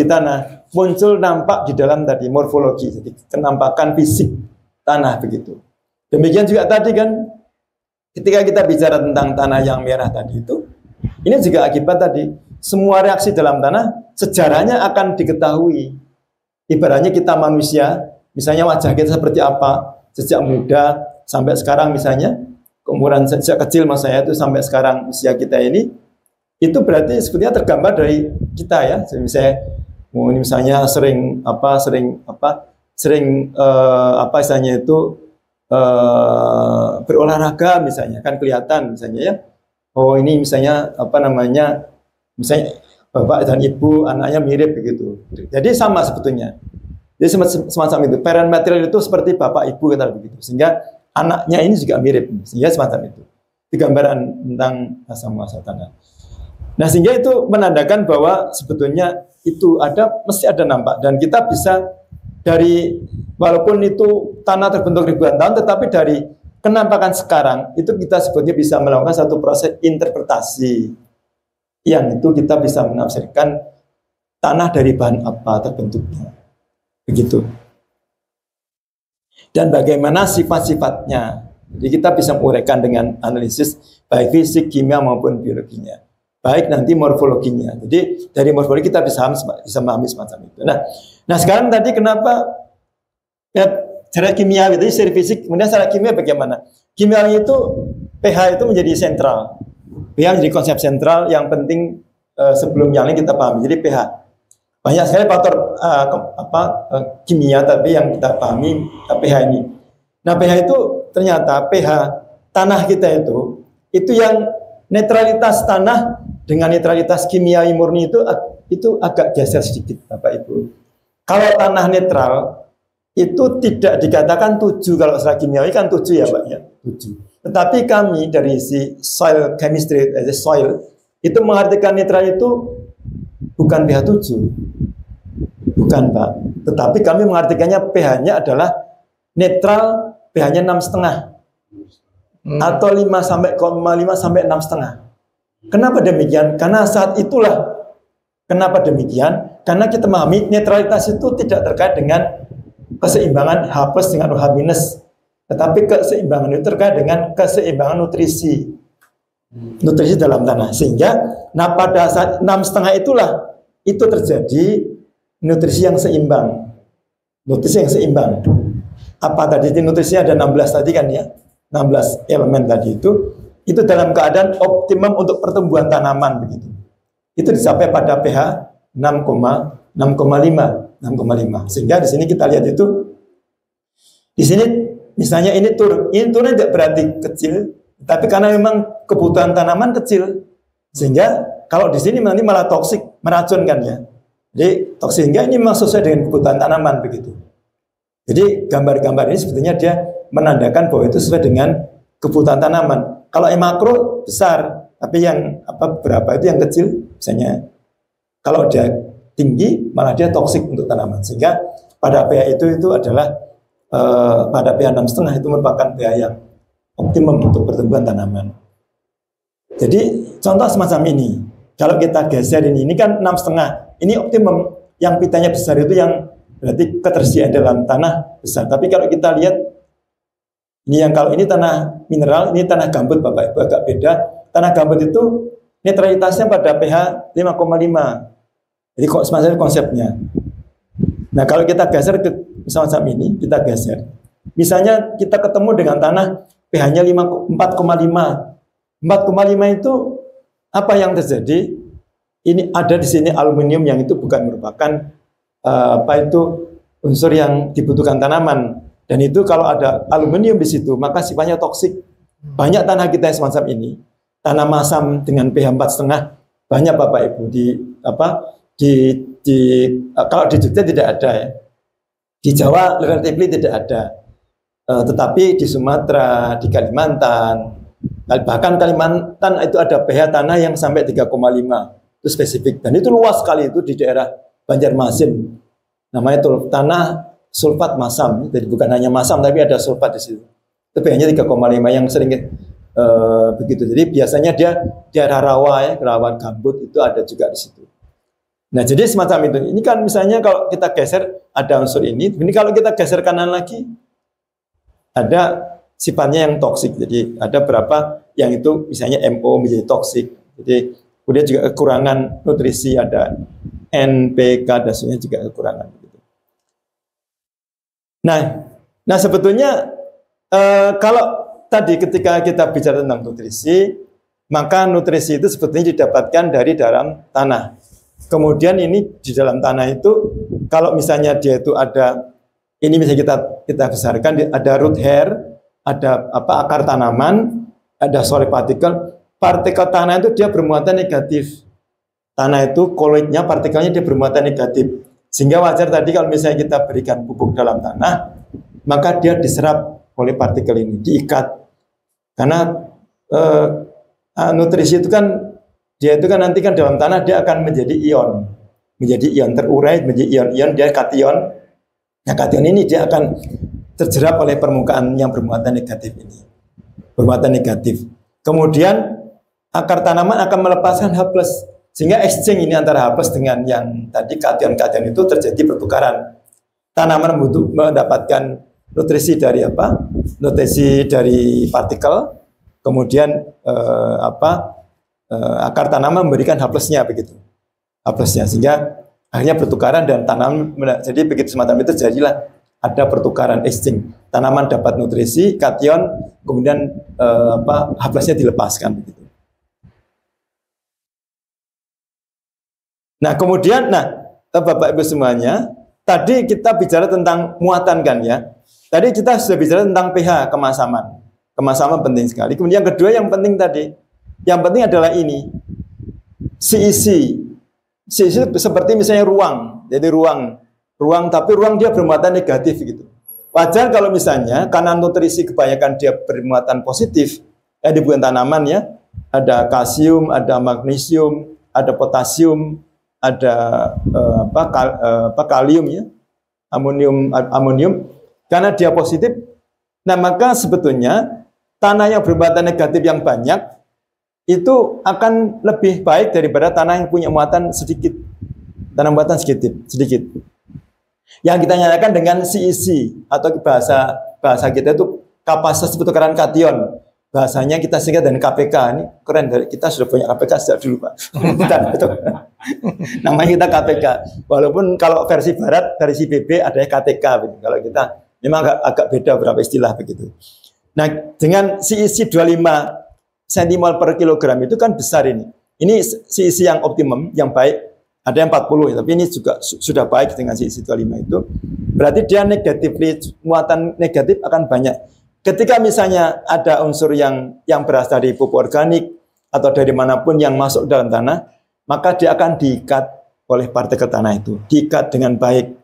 tanah, muncul nampak di dalam tadi morfologi, jadi kenampakan fisik tanah begitu. Demikian juga tadi kan ketika kita bicara tentang tanah yang merah tadi itu, ini juga akibat tadi semua reaksi dalam tanah sejarahnya akan diketahui. Ibaratnya kita manusia, misalnya wajah kita seperti apa sejak muda sampai sekarang misalnya, keumuran sejak kecil mas saya itu sampai sekarang usia kita ini, itu berarti sebetulnya tergambar dari kita ya. Misalnya sering istilahnya itu berolahraga misalnya kan kelihatan misalnya ya. Oh ini misalnya misalnya bapak dan ibu anaknya mirip begitu. Jadi sama sebetulnya. Jadi semacam itu. Parent material itu seperti bapak ibu kata begitu. Sehingga anaknya ini juga mirip. Sehingga semacam itu. Itu gambaran tentang asal muasal tanah. Nah, sehingga itu menandakan bahwa sebetulnya itu mesti ada nampak, dan kita bisa dari walaupun itu tanah terbentuk ribuan tahun, tetapi dari kenampakan sekarang itu kita sebetulnya bisa melakukan satu proses interpretasi yang itu kita bisa menafsirkan tanah dari bahan apa terbentuknya begitu, dan bagaimana sifat-sifatnya. Jadi kita bisa menguraikan dengan analisis baik fisik, kimia maupun biologinya, baik nanti morfologinya. Jadi dari morfologi kita bisa memahami semacam itu. Nah sekarang tadi kenapa ya, secara kimia itu secara fisik, kemudian secara kimia bagaimana? Kimia itu pH itu menjadi sentral. pH menjadi konsep sentral yang penting sebelum yang lain kita pahami. Jadi pH banyak sekali faktor kimia tapi yang kita pahami pH ini. Nah pH itu ternyata pH tanah kita itu yang netralitas tanah dengan netralitas kimiawi murni itu agak geser sedikit Bapak Ibu. Kalau tanah netral itu tidak dikatakan 7, kalau secara kimiawi kan 7 ya Pak ya, 7. Tetapi kami dari si soil chemistry, soil itu mengartikan netral itu bukan pH 7. Bukan Pak. Tetapi kami mengartikannya pH-nya adalah netral, pH-nya 6,5 atau 5 sampai 6,5. Kenapa demikian? Karena saat itulah. Kenapa demikian? Karena kita memahami netralitas itu tidak terkait dengan keseimbangan H+ dengan OH-, tetapi keseimbangan itu terkait dengan keseimbangan nutrisi dalam tanah. Sehingga pada saat 6,5 itulah itu terjadi nutrisi yang seimbang. Nutrisi yang seimbang. Apa tadi nutrisinya ada 16 tadi kan ya? 16 elemen tadi itu dalam keadaan optimum untuk pertumbuhan tanaman begitu. Itu dicapai pada pH 6,5. Sehingga di sini kita lihat itu di sini misalnya ini turun tidak berarti kecil, tapi karena memang kebutuhan tanaman kecil, sehingga kalau di sini nanti malah toksik, meracunkan ya. Jadi toksik, sehingga ini memang sesuai dengan kebutuhan tanaman begitu. Jadi gambar-gambar ini sebetulnya dia menandakan bahwa itu sesuai dengan kebutuhan tanaman. Kalau yang makro besar, tapi yang berapa itu yang kecil, misalnya kalau dia tinggi malah dia toksik untuk tanaman. Sehingga pada pH itu adalah pada pH 6,5 itu merupakan pH yang optimum untuk pertumbuhan tanaman. Jadi contoh semacam ini, kalau kita geser ini kan 6,5, ini optimum. Yang pitanya besar itu yang berarti ketersediaan dalam tanah besar. Tapi kalau kita lihat ini yang kalau ini tanah mineral, ini tanah gambut Bapak Ibu, agak beda. Tanah gambut itu netralitasnya pada pH 5,5. Jadi kok semacam konsepnya. Nah kalau kita geser ke semacam ini, kita geser. Misalnya kita ketemu dengan tanah pH-nya 4,5. 4,5 itu apa yang terjadi? Ini ada di sini aluminium yang itu bukan merupakan unsur yang dibutuhkan tanaman. Dan itu kalau ada aluminium di situ, maka sifatnya toksik. Banyak tanah kita yang semacam ini, tanah masam dengan pH 4,5, banyak Bapak Ibu kalau di Jogja tidak ada ya. Di Jawa relatively tidak ada. Tetapi di Sumatera, di Kalimantan, bahkan Kalimantan itu ada pH tanah yang sampai 3,5. Itu spesifik, dan itu luas sekali, itu di daerah Banjarmasin, namanya itu tanah sulfat masam. Jadi bukan hanya masam tapi ada sulfat di situ. Itu pH-nya 3,5 yang sering begitu. Jadi biasanya dia daerah rawa ya, rawan gambut itu ada juga di situ. Nah jadi semacam itu. Ini kan misalnya kalau kita geser ada unsur ini kalau kita geser kanan lagi ada sifatnya yang toksik. Jadi ada berapa yang itu misalnya MO menjadi toksik. Jadi kemudian juga kekurangan nutrisi, ada NPK dan sebagainya juga kekurangan. Nah sebetulnya kalau tadi ketika kita bicara tentang nutrisi, maka nutrisi itu sebetulnya didapatkan dari dalam tanah. Kemudian ini di dalam tanah itu, kalau misalnya dia itu ada, ini misalnya kita besarkan, ada root hair, ada akar tanaman, ada soil particle. Partikel tanah itu dia bermuatan negatif. Tanah itu koloidnya, partikelnya dia bermuatan negatif. Sehingga wajar tadi kalau misalnya kita berikan pupuk dalam tanah, maka dia diserap oleh partikel ini, diikat. Karena nutrisi itu kan, dia itu kan nanti kan dalam tanah dia akan menjadi ion. Menjadi ion, terurai menjadi ion-ion, dia kation. Nah kation ini dia akan terjerap oleh permukaan yang bermuatan negatif ini. Bermuatan negatif. Kemudian akar tanaman akan melepaskan H+, sehingga exchange ini antara H+ dengan yang tadi kation-kation itu terjadi pertukaran. Tanaman mendapatkan nutrisi dari apa? Nutrisi dari partikel, kemudian akar tanaman memberikan H+-nya begitu. H+-nya sehingga akhirnya pertukaran dan tanaman, jadi begitu semacam itu jadilah ada pertukaran exchange. Tanaman dapat nutrisi, kation, kemudian H+-nya dilepaskan begitu. Nah kemudian, Bapak Ibu semuanya, tadi kita bicara tentang muatan kan ya. Tadi kita sudah bicara tentang pH, kemasaman. Kemasaman penting sekali. Kemudian yang kedua yang penting tadi, yang penting adalah ini, CEC. CEC seperti misalnya ruang. Jadi ruang tapi ruang dia bermuatan negatif gitu. Wajar kalau misalnya karena nutrisi kebanyakan dia bermuatan positif, di bukan tanaman ya, ada kalsium, ada magnesium, ada potasium, ada kalium ya, amonium. Karena dia positif, nah maka sebetulnya tanah yang bermuatan negatif yang banyak itu akan lebih baik daripada tanah yang punya muatan sedikit. Tanah muatan sedikit. Yang kita nyatakan dengan CEC atau bahasa kita itu kapasitas pertukaran kation. Bahasanya kita singkat dengan KPK. Ini keren, kita sudah punya KPK sejak dulu Pak. Namanya kita KPK. Walaupun kalau versi barat, versi BB ada KTK. Kalau kita memang agak beda beberapa istilah begitu. Nah dengan CEC 25 cm per kilogram itu kan besar ini. Ini CEC yang optimum, yang baik. Ada yang 40 ya, tapi ini juga sudah baik dengan CEC 25 itu. Berarti dia muatan negatif akan banyak. Ketika misalnya ada unsur yang berasal dari pupuk organik atau dari manapun yang masuk dalam tanah, maka dia akan diikat oleh partikel tanah itu. Diikat dengan baik.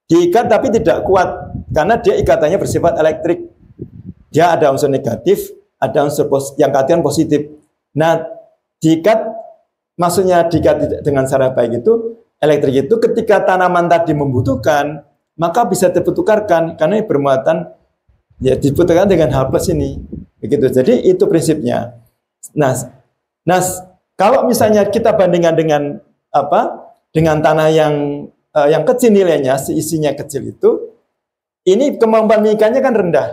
Diikat tapi tidak kuat, karena dia ikatannya bersifat elektrik. Dia ada unsur negatif, ada unsur yang kation positif. Nah, diikat, maksudnya diikat dengan cara baik itu, elektrik itu ketika tanaman tadi membutuhkan, maka bisa dipertukarkan, karena bermuatan, ya diputarkan dengan H+ ini. Begitu. Jadi itu prinsipnya. Nah, kalau misalnya kita bandingkan dengan dengan tanah yang kecil nilainya, isinya kecil itu, ini kemampuan memilikannya kan rendah.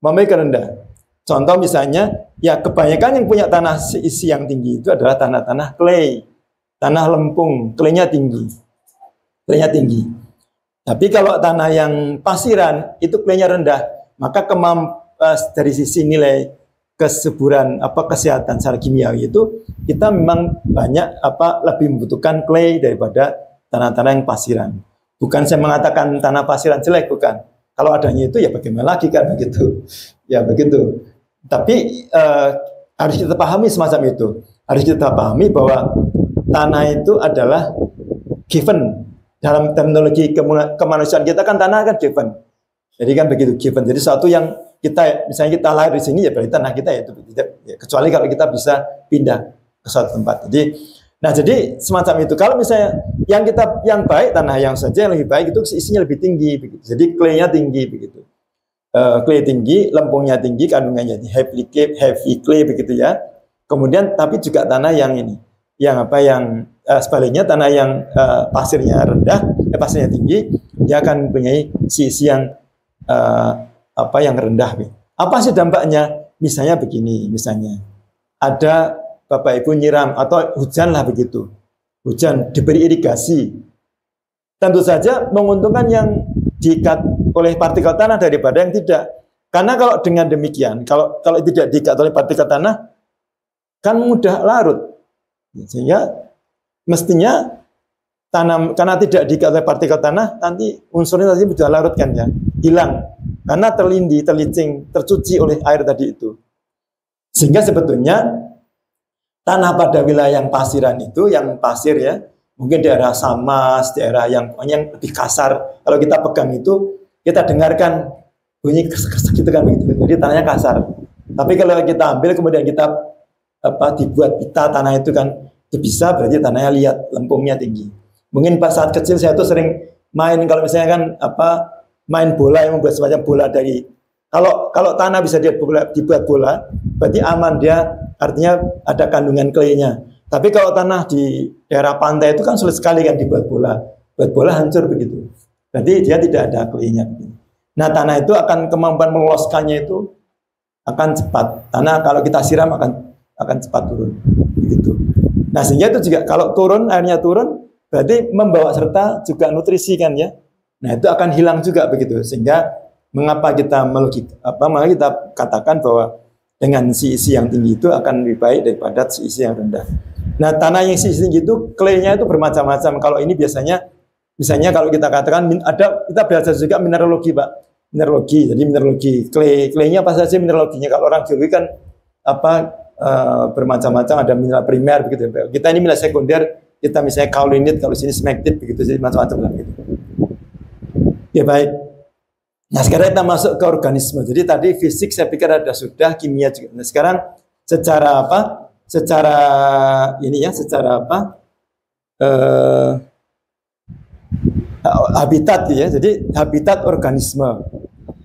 Memiliki rendah. Contoh misalnya, ya kebanyakan yang punya tanah isi yang tinggi itu adalah tanah-tanah clay, tanah lempung, claynya tinggi. Claynya tinggi. Tapi kalau tanah yang pasiran, itu claynya rendah. Maka dari sisi nilai kesuburan kesehatan secara kimiawi itu, kita memang banyak lebih membutuhkan clay daripada tanah-tanah yang pasiran. Bukan saya mengatakan tanah pasiran jelek, bukan. Kalau adanya itu ya bagaimana lagi kan begitu. Ya begitu. Tapi harus kita pahami semacam itu. Harus kita pahami bahwa tanah itu adalah given. Dalam terminologi kemanusiaan kita kan tanah kan given. Jadi kan begitu, given. Jadi sesuatu yang misalnya kita lahir di sini ya berarti tanah kita ya, kecuali kalau kita bisa pindah ke suatu tempat. Jadi semacam itu. Kalau misalnya yang baik, tanah yang saja yang lebih baik itu isinya lebih tinggi begitu. Jadi clay-nya tinggi begitu. Clay tinggi, lempungnya tinggi, kandungannya heavy clay begitu ya. Kemudian tapi juga tanah yang sebaliknya tanah yang pasirnya rendah, pasirnya tinggi, dia akan mempunyai sisi yang yang rendah. Apa sih dampaknya? Misalnya begini, misalnya ada Bapak Ibu nyiram atau hujan lah begitu, hujan diberi irigasi, tentu saja menguntungkan yang diikat oleh partikel tanah daripada yang tidak. Karena kalau dengan demikian, kalau tidak diikat oleh partikel tanah, kan mudah larut. Sehingga mestinya karena tidak diikat oleh partikel tanah, nanti unsurnya tadi mudah larut kan ya, hilang. Karena terlicing, tercuci oleh air tadi itu. Sehingga sebetulnya tanah pada wilayah yang pasiran itu, yang pasir ya, mungkin daerah Samas, daerah yang lebih kasar, kalau kita pegang itu, kita dengarkan bunyi kresek-kresek gitu kan begitu. Jadi tanahnya kasar. Tapi kalau kita ambil kemudian kita dibuat pita tanah itu kan, itu bisa berarti tanahnya lihat lempungnya tinggi. Mungkin pas saat kecil saya tuh sering main, kalau misalnya kan main bola yang membuat semacam bola dari, kalau tanah bisa dibuat bola, berarti aman, dia artinya ada kandungan clay-nya. Tapi kalau tanah di daerah pantai itu kan sulit sekali kan dibuat bola. Buat bola hancur begitu. Berarti dia tidak ada clay-nya. Nah, tanah itu akan kemampuan meloloskannya itu akan cepat. Tanah kalau kita siram akan cepat turun. Begitu. Nah, sehingga itu juga kalau turun, airnya turun, berarti membawa serta juga nutrisi kan ya. Nah, itu akan hilang juga begitu. Sehingga mengapa kita malah kita katakan bahwa dengan isi yang tinggi itu akan lebih baik daripada isi yang rendah. Nah, tanah yang isi tinggi itu clay-nya itu bermacam-macam. Kalau ini biasanya, misalnya kalau kita katakan kita belajar juga mineralogi, Pak. Mineralogi. Jadi mineralogi clay-nya apa saja mineraloginya. Kalau orang geologi kan bermacam-macam, ada mineral primer begitu. Kita ini mineral sekunder, kita misalnya kaulinit, kalau sini smektit begitu, jadi macam-macam lah gitu. Ya baik. Nah, sekarang kita masuk ke organisme. Jadi tadi fisik saya pikir ada sudah, kimia juga. Nah, sekarang secara habitat ya. Jadi habitat organisme.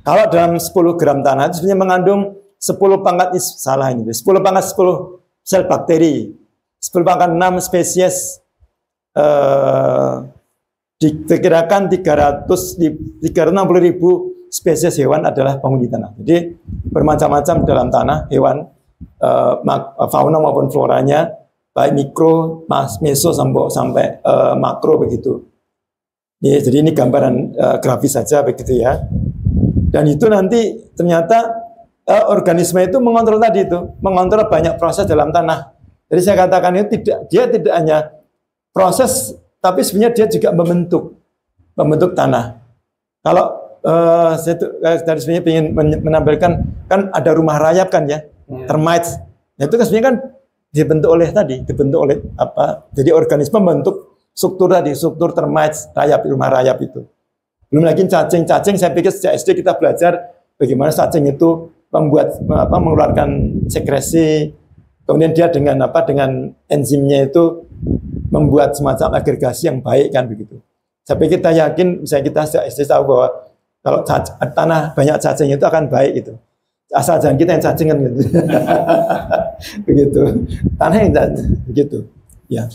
Kalau dalam 10 gram tanah itu sebenarnya mengandung 10 pangkat 10 pangkat 10 sel bakteri, 10 pangkat 6 spesies, diperkirakan 360.000 spesies hewan adalah penghuni tanah. Jadi bermacam-macam dalam tanah hewan, fauna maupun floranya, baik mikro, meso sampai makro begitu. Ya, jadi ini gambaran grafis saja begitu ya. Dan itu nanti ternyata organisme itu mengontrol tadi itu, mengontrol banyak proses dalam tanah. Jadi saya katakan itu dia tidak hanya proses, tapi sebenarnya dia juga membentuk tanah. Kalau saya dari sebenarnya ingin menampilkan, kan ada rumah rayap kan ya, termites. Nah, itu kan sebenarnya kan dibentuk oleh apa? Jadi organisme membentuk struktur termites, rumah rayap itu. Belum lagi cacing, saya pikir sejak SD kita belajar bagaimana cacing itu mengeluarkan sekresi, kemudian dia dengan enzimnya itu membuat semacam agregasi yang baik kan begitu. Saya pikir kita yakin, misalnya kita sejak SD tahu bahwa kalau tanah banyak cacing itu akan baik itu. asal jangan kita yang cacing kan gitu. Begitu. Tanah yang cacing, begitu. Ya.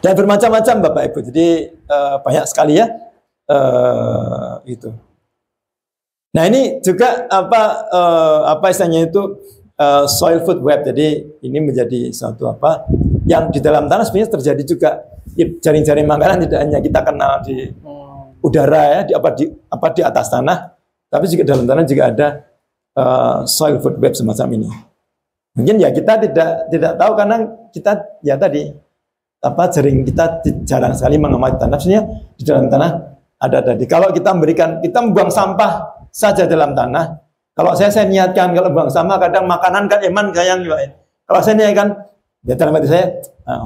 Dan bermacam-macam Bapak Ibu. Jadi banyak sekali ya itu. Nah ini juga apa istilahnya itu soil food web. Jadi ini menjadi suatu apa yang di dalam tanah sebenarnya terjadi juga jaring-jaring makanan, tidak hanya kita kenal di udara ya, di atas tanah, tapi juga dalam tanah juga ada soil food web semacam ini. Mungkin ya kita tidak tahu karena kita ya tadi jaring kita jarang sekali mengamati tanah. Sebenarnya di dalam tanah ada tadi. Kalau kita membuang sampah saja dalam tanah. Kalau saya niatkan kalau buang sampah kadang makanan kan eman sayang juga. Kalau saya niatkan ya dalam hati saya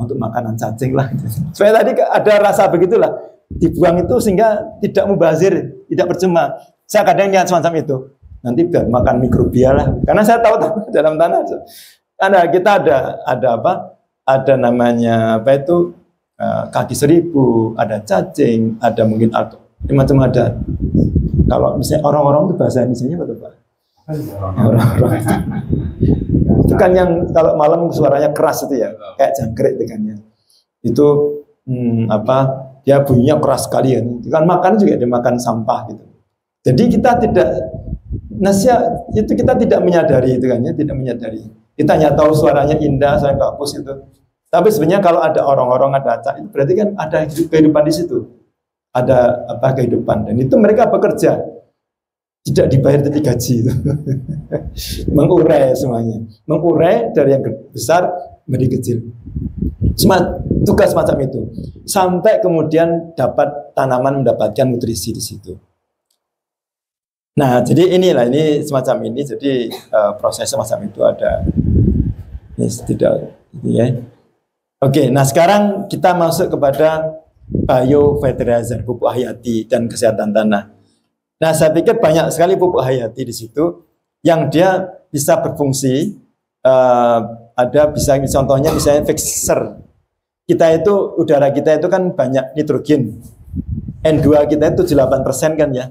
untuk makanan cacing lah. Saya tadi ada rasa begitulah, dibuang itu sehingga tidak mubazir, tidak percuma. Saya kadang niat semacam itu. Nanti biar makan mikrobia lah. Karena saya tahu dalam tanah kita ada apa? Ada namanya apa itu kaki seribu, ada cacing, ada mungkin macam ada. Kalau misalnya orang-orang itu bahasa Indonesia apa tuh Pak? Orang-orang. Itu kan yang kalau malam suaranya keras itu ya, kayak jangkrik itu kan ya. Itu dia bunyinya keras sekali ya. Itu kan makan juga dia makan sampah gitu. Jadi kita kita tidak menyadari itu kan ya, tidak menyadari. Kita hanya tahu suaranya indah, suaranya bagus itu. Tapi sebenarnya kalau ada orang-orang ada acak itu berarti kan ada kehidupan di situ. Ada kehidupan dan itu mereka bekerja tidak dibayar dari gaji itu. Mengurai semuanya, mengurai dari yang besar menjadi kecil. Tugas macam itu sampai kemudian tanaman mendapatkan nutrisi di situ. Nah, jadi ini semacam ini. Jadi proses semacam itu ada. Ini tidak gitu ya. Oke, nah sekarang kita masuk kepada biofertilizer, pupuk hayati dan kesehatan tanah. Nah, saya pikir banyak sekali pupuk hayati di situ yang dia bisa berfungsi. Contohnya misalnya fixer. Udara kita itu kan banyak nitrogen. N2 kita itu 8% kan ya.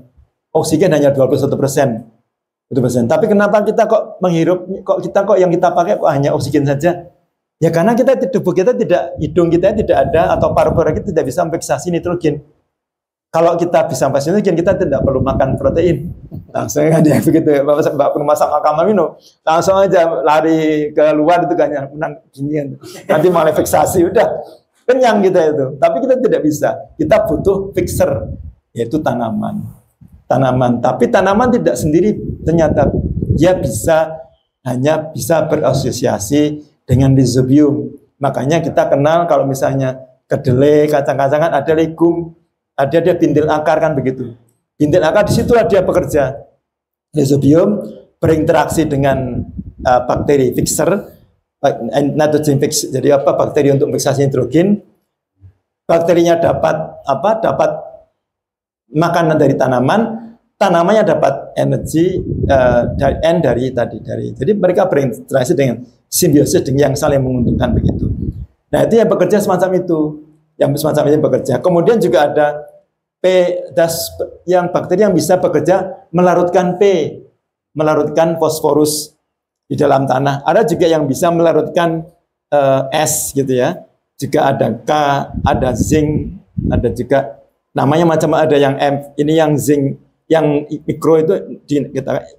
Oksigen hanya 21%. Tapi kenapa kita kok menghirup, yang kita pakai kok hanya oksigen saja? Ya karena tubuh kita hidung kita tidak ada atau paru-paru kita tidak bisa memfiksasi nitrogen. Kalau kita bisa memfiksasi nitrogen, kita tidak perlu makan protein. Langsung aja begitu ya, Bapak perlu masak makan minum, langsung aja lari keluar itu kan yang menang ginian. Nanti malah fiksasi udah kenyang kita itu. Tapi kita tidak bisa. Kita butuh fixer yaitu tanaman. Tapi tanaman tidak sendiri ternyata dia hanya bisa berasosiasi dengan rhizobium. Makanya kita kenal kalau misalnya kedelai, kacang-kacangan ada legum, ada dia bintil akar kan begitu. Bintil akar di situlah dia bekerja. Rhizobium berinteraksi dengan bakteri fixer, nitrogen fix. Jadi bakteri untuk fiksasi nitrogen. Bakterinya dapat makanan dari tanamannya dapat energi dari jadi mereka berinteraksi dengan simbiosis dengan yang saling menguntungkan begitu. Nah, itu yang bekerja semacam itu, yang semacam ini bekerja. Kemudian juga ada yang bakteri yang bisa bekerja melarutkan melarutkan fosforus di dalam tanah. Ada juga yang bisa melarutkan S gitu ya. Juga ada K, ada zinc, ada juga namanya macam ada yang M. Ini yang zinc, yang mikro itu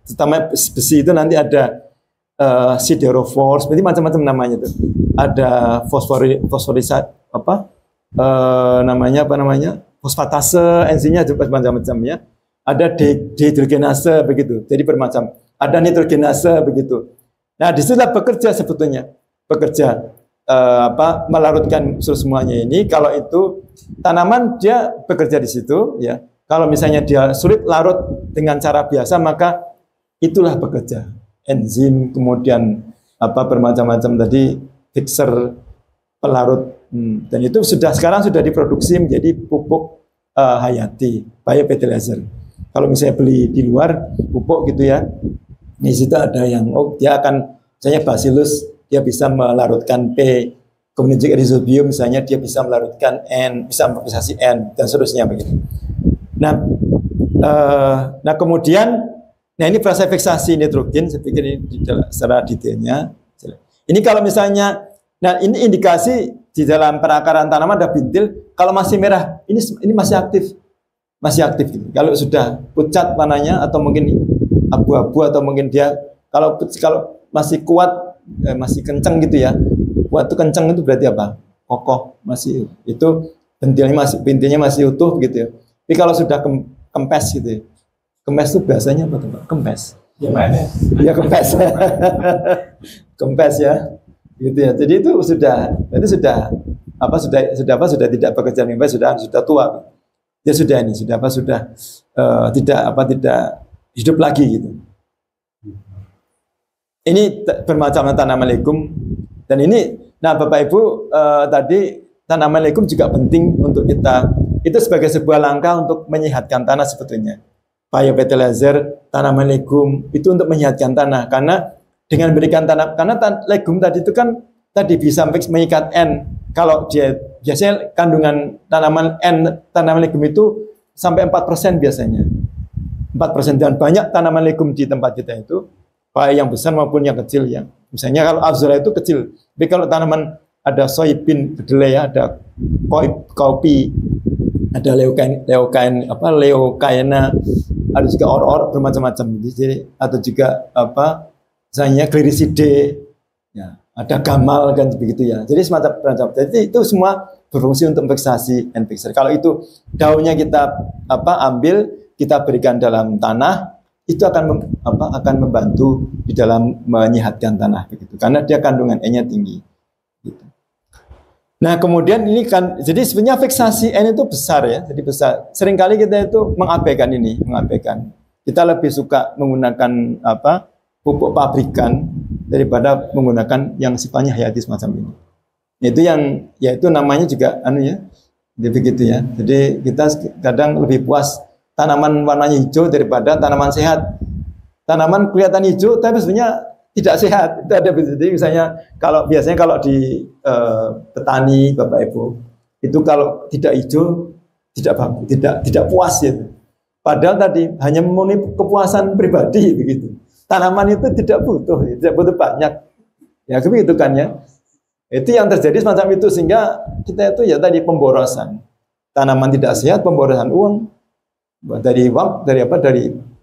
terutama besi itu nanti ada siderophores, berarti macam-macam namanya itu. Ada fosforisat fosfatase, enzimnya juga macam-macam ya. Ada dehidrogenase begitu. Jadi bermacam. Ada nitrogenase begitu. Nah, disitulah bekerja sebetulnya. Melarutkan semuanya ini. Kalau itu tanaman dia bekerja di situ ya. Kalau misalnya dia sulit larut dengan cara biasa, maka itulah bekerja. Enzim, kemudian bermacam-macam tadi, fixer, pelarut, dan itu sekarang sudah diproduksi menjadi pupuk hayati, biofertilizer. Kalau misalnya beli di luar pupuk gitu ya, di situ ada yang dia akan, misalnya bacillus, dia bisa melarutkan P, kemudian juga rhizobium misalnya dia bisa melarutkan N, bisa memfiksasi N dan seterusnya begitu. Nah kemudian Nah ini proses fiksasi nitrogen, saya pikir ini secara detailnya. Ini kalau misalnya, nah ini indikasi di dalam perakaran tanaman ada bintil. Kalau masih merah, ini masih aktif, gitu. Kalau sudah pucat warnanya atau mungkin abu-abu atau mungkin dia kalau masih kuat, masih kenceng gitu ya. Kuat itu kenceng itu berarti apa? Kokoh, masih itu bintilnya masih utuh gitu ya. Tapi kalau sudah kempes gitu ya. Kempes itu biasanya apa tuh Pak? Kempes. Ya mana? Ya kempes. Kempes ya. Gitu ya. Jadi itu sudah tidak bekerja dengan baik, sudah tua. Ya sudah tidak hidup lagi gitu. Ini bermacam tanaman legum dan ini Bapak Ibu tadi tanaman legum juga penting untuk kita. Itu sebagai sebuah langkah untuk menyehatkan tanah sebetulnya. Biofertilizer, tanaman legum itu untuk menyehatkan tanah karena dengan berikan legum tadi itu kan tadi bisa mengikat N. Kalau dia biasanya kandungan tanaman legum itu sampai 4% biasanya. 4% dan banyak tanaman legum di tempat kita itu baik yang besar maupun yang kecil ya. Misalnya kalau azura itu kecil. Tapi kalau tanaman ada soybean, kedelai, ada kopi, ada leucaena, ada juga or bermacam-macam. Jadi atau juga misalnya Gliricidae, ya, ada gamal kan begitu ya. Jadi semacam. Jadi itu semua berfungsi untuk fiksasi and fixer. Kalau itu daunnya kita ambil, kita berikan dalam tanah, itu akan membantu di dalam menyehatkan tanah begitu. Karena dia kandungan N-nya tinggi. Gitu. Nah kemudian ini kan, jadi sebenarnya fiksasi N itu besar ya, jadi besar. Seringkali kita itu mengabaikan. Kita lebih suka menggunakan pupuk pabrikan daripada menggunakan yang sifatnya hayati semacam ini. Itu namanya juga begitu ya. Jadi kita kadang lebih puas tanaman warnanya hijau daripada tanaman sehat. Tanaman kelihatan hijau tapi sebenarnya tidak sehat. Itu ada. Jadi misalnya biasanya kalau di petani Bapak Ibu itu kalau tidak hijau tidak bagus, tidak puas ya. Padahal tadi hanya memenuhi kepuasan pribadi begitu. Tanaman itu tidak butuh banyak. Ya begitu kan ya. Itu yang terjadi semacam itu sehingga kita itu ya tadi pemborosan. Tanaman tidak sehat, pemborosan uang dari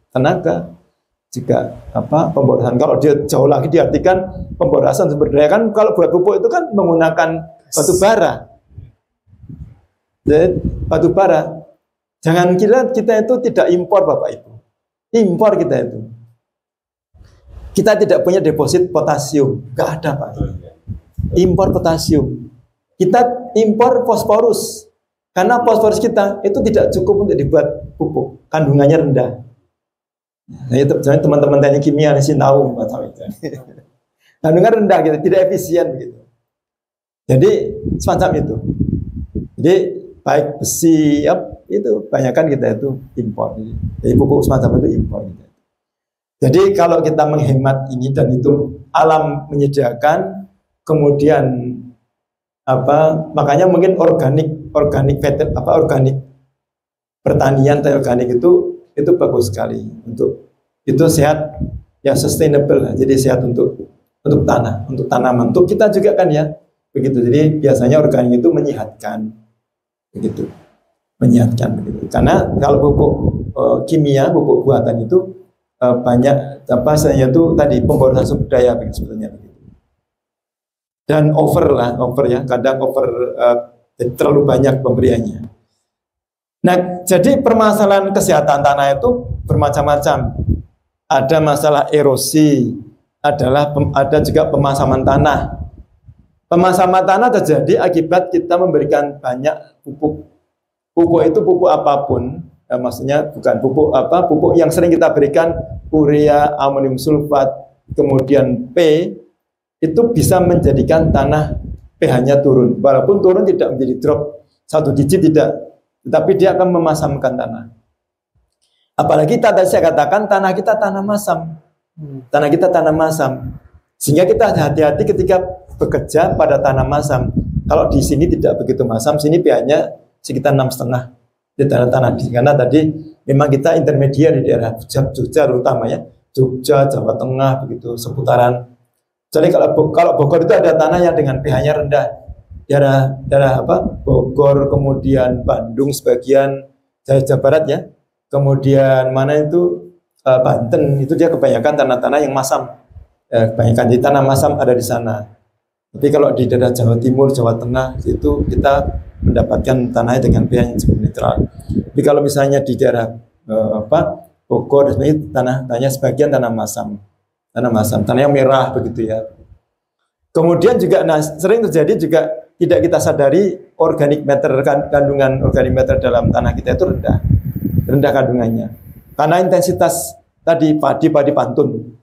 tenaga. Juga pemborosan. Kalau dia jauh lagi diartikan pemborosan sumber daya kan kalau buat pupuk itu kan menggunakan batu bara. Jadi batu bara. Jangan kira kita itu tidak impor Bapak Ibu. Impor kita itu. Kita tidak punya deposit potasium, nggak ada Pak. Impor potasium. Kita impor fosforus. Karena fosforus kita itu tidak cukup untuk dibuat pupuk, kandungannya rendah. Nah, itu teman-teman teknik kimia sih tahu macam itu. Kandungan rendah gitu, tidak efisien begitu. Jadi semacam itu. Jadi baik besi itu banyakkan kita itu impor. Jadi pupuk semacam itu impor gitu. Jadi kalau kita menghemat ini dan itu alam menyediakan, kemudian makanya mungkin organik pertanian atau organik itu bagus sekali untuk itu sehat ya, sustainable. Jadi sehat untuk tanah, untuk tanaman, untuk kita juga kan ya begitu. Jadi biasanya organik itu menyehatkan begitu, begitu. Karena kalau pupuk kimia, pupuk buatan itu banyak saya itu tadi pemborosan sumber daya begitu sebetulnya begitu. Dan over ya, kadang terlalu banyak pemberiannya. Nah, jadi permasalahan kesehatan tanah itu bermacam-macam. Ada masalah erosi, ada juga pemasaman tanah. Pemasaman tanah terjadi akibat kita memberikan banyak pupuk. Pupuk itu pupuk apapun, maksudnya bukan pupuk yang sering kita berikan urea, amonium sulfat, kemudian P, itu bisa menjadikan tanah pH-nya turun. Walaupun turun tidak menjadi drop 1 digit tidak, tetapi dia akan memasamkan tanah. Apalagi tadi saya katakan tanah kita tanah masam. Tanah kita tanah masam. Sehingga kita hati-hati ketika bekerja pada tanah masam. Kalau di sini tidak begitu masam, sini pH-nya sekitar 6,5. di tanah-tanah di karena tadi memang kita intermediar di daerah Jogja terutama ya, Jogja, Jawa Tengah begitu seputaran. Jadi kalau Bogor itu ada tanah yang dengan pH-nya rendah, daerah apa Bogor, kemudian Bandung sebagian, Jawa Barat ya, kemudian mana itu Banten, itu dia kebanyakan tanah-tanah yang masam, kebanyakan di tanah masam ada di sana. Tapi kalau di daerah Jawa Timur, Jawa Tengah itu kita mendapatkan tanahnya dengan pH yang cukup netral. Tapi kalau misalnya di daerah Bogor, sebenarnya tanahnya sebagian tanah masam, tanah yang merah begitu ya. Kemudian juga, nah sering terjadi juga tidak kita sadari organic matter, kandungan organic matter dalam tanah kita itu rendah kandungannya. Karena intensitas tadi padi pantun,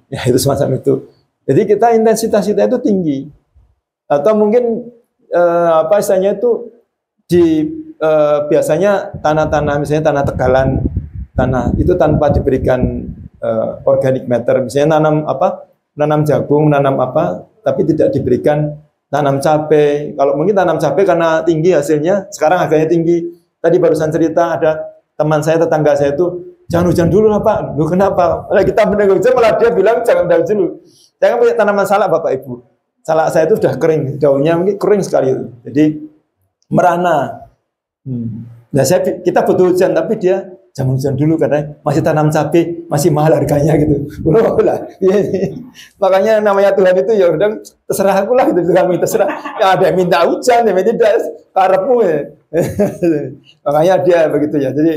ya itu semacam itu. Jadi kita intensitas kita itu tinggi, atau mungkin apa istilahnya itu di biasanya tanah-tanah misalnya tanah tegalan, tanah itu tanpa diberikan organic matter, misalnya nanam jagung, nanam apa, tapi tidak diberikan tanam cabai. Kalau mungkin tanam cabai karena tinggi hasilnya, sekarang harganya tinggi. Tadi barusan cerita ada teman saya, tetangga saya itu, jangan hujan dulu lah Pak. Loh kenapa? Kita menunggu hujan malah dia bilang jangan hujan dulu. Jangan punya tanaman salak Bapak Ibu. Salak saya itu sudah kering, daunnya mungkin kering sekali itu. Jadi merana. Nah kita butuh hujan, tapi dia jangan hujan dulu karena masih tanam cabai, masih mahal harganya gitu. Makanya namanya Tuhan itu ya udah terserah aku lah gitu, kami terserah. Ya ada yang minta hujan, ya tidak karepmu ya. Makanya dia begitu ya. Jadi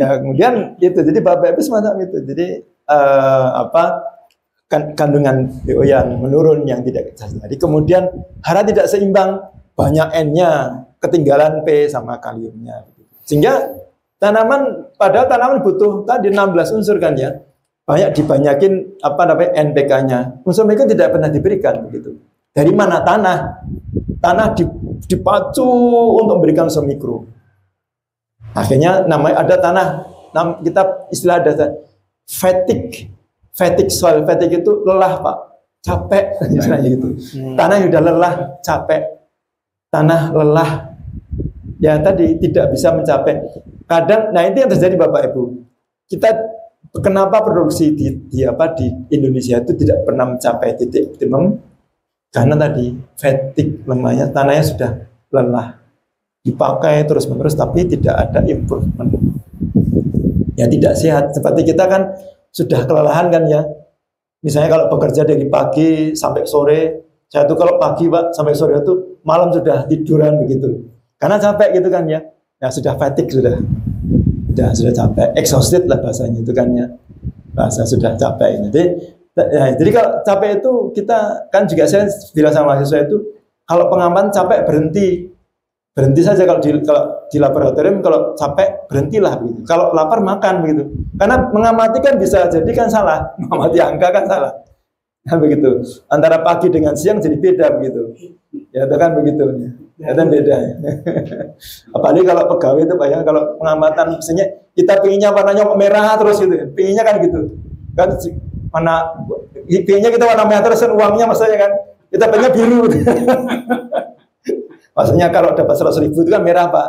ya kemudian itu. Jadi Bapak Ibu semacam itu. Jadi kandungan BO yang menurun yang tidak kita sadari. Kemudian hara tidak seimbang, banyak N-nya, ketinggalan P sama kaliumnya. Sehingga tanaman, padahal tanaman butuh tadi 16 unsur kan ya. Banyak dibanyakin NPK-nya. Unsur mereka tidak pernah diberikan begitu. Dari mana tanah? Tanah dipacu untuk memberikan unsur mikro. Akhirnya namanya ada tanah, kita istilah ada fatigue soil. Fatigue itu lelah Pak, capek istilahnya gitu. Tanah yang sudah lelah, capek. Tanah lelah. Ya tadi tidak bisa mencapai. Kadang, nah itu yang terjadi Bapak Ibu. Kita kenapa produksi di Indonesia itu tidak pernah mencapai titik optimum? Karena tadi fatigue, lemahnya, tanahnya sudah lelah, dipakai terus-menerus tapi tidak ada improvement. Ya tidak sehat. Seperti kita kan sudah kelelahan kan ya. Misalnya kalau bekerja dari pagi sampai sore, saya tuh kalau pagi Pak sampai sore itu malam sudah tiduran begitu. Karena capek gitu kan ya. Ya sudah fatigue sudah capek, exhausted lah bahasanya itu kan ya. Bahasa sudah capek. Jadi kalau capek itu kita kan juga saya bilang sama mahasiswa itu kalau pengamatan capek berhenti saja kalau di laboratorium kalau capek berhentilah begitu. Kalau lapar makan begitu. Karena mengamati kan bisa jadi kan salah, mengamati angka kan salah. Nah, begitu. Antara pagi dengan siang jadi beda begitu. Ya itu kan begitu. Ya kan beda. Apalagi kalau pegawai itu Pak ya, kalau pengamatan misalnya kita pinginnya warnanya merah terus gitu. Pinginnya kan gitu. Kan pinginnya kita warna merah terus uangnya maksudnya kan kita pengennya biru. Maksudnya kalau dapat 100.000 itu kan merah Pak.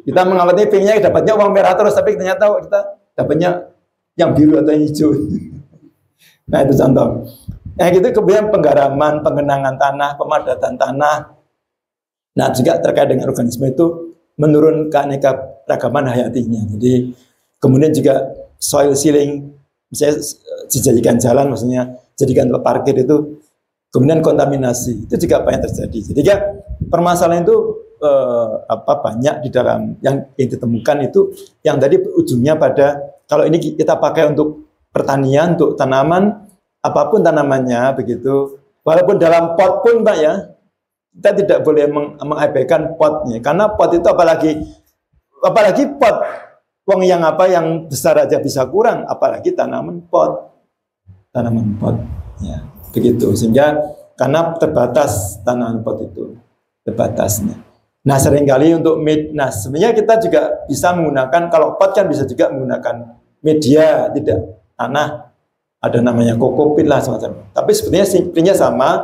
Kita mengamati pinginnya dapatnya uang merah terus, tapi ternyata kita dapatnya yang biru atau yang hijau. Nah itu contoh. Nah gitu kemudian penggaraman, penggenangan tanah, pemadatan tanah. Nah juga terkait dengan organisme itu menurun keanekaragaman hayatinya. Jadi kemudian juga soil sealing, misalnya dijadikan jalan, maksudnya jadikan tempat parkir itu, kemudian kontaminasi itu juga apa yang terjadi. Jadi ya permasalahan itu banyak di dalam yang ditemukan itu yang tadi ujungnya pada kalau ini kita pakai untuk pertanian, untuk tanaman apapun tanamannya begitu, walaupun dalam pot pun Pak ya, kita tidak boleh mengabaikan potnya karena pot itu apalagi pot wong yang besar aja bisa kurang, apalagi tanaman pot ya begitu. Sehingga karena terbatas tanaman pot itu terbatasnya. Nah seringkali untuk sebenarnya kita juga bisa menggunakan, kalau pot kan bisa juga menggunakan media, tidak tanah, ada namanya kokopit lah semacam. Tapi sebenarnya simpelnya sama,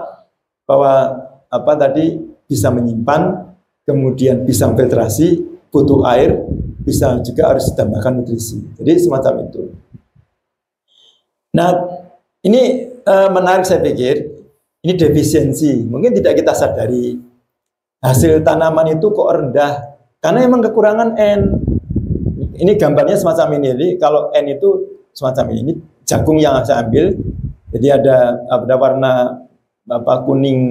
bahwa tadi bisa menyimpan, kemudian bisa filtrasi, butuh air, bisa juga harus ditambahkan nutrisi. Jadi semacam itu. Nah, ini menarik saya pikir, ini defisiensi. Mungkin tidak kita sadari. Hasil tanaman itu kok rendah, karena memang kekurangan N. Ini gambarnya semacam ini. Jadi kalau N itu semacam ini jagung yang saya ambil. Jadi ada warna kuning.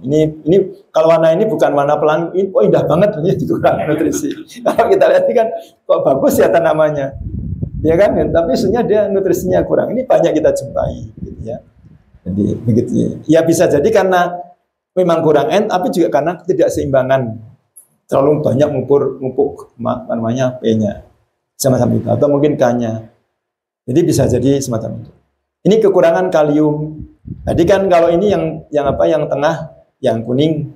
Ini kalau warna ini bukan warna pelangi. Ini indah banget, ini dikurangi nutrisi. Kalau kita lihat ini kan kok bagus ya tanamannya. Ya kan, tapi sebenarnya dia nutrisinya kurang. Ini banyak kita jumpai gitu ya. Jadi begitu. Ya bisa jadi karena memang kurang N, tapi juga karena ketidakseimbangan. Terlalu banyak mumpuk namanya P-nya. Sama-sama itu, atau mungkin K-nya. Jadi bisa jadi semacam itu. Ini kekurangan kalium. Tadi kan kalau ini yang tengah, yang kuning,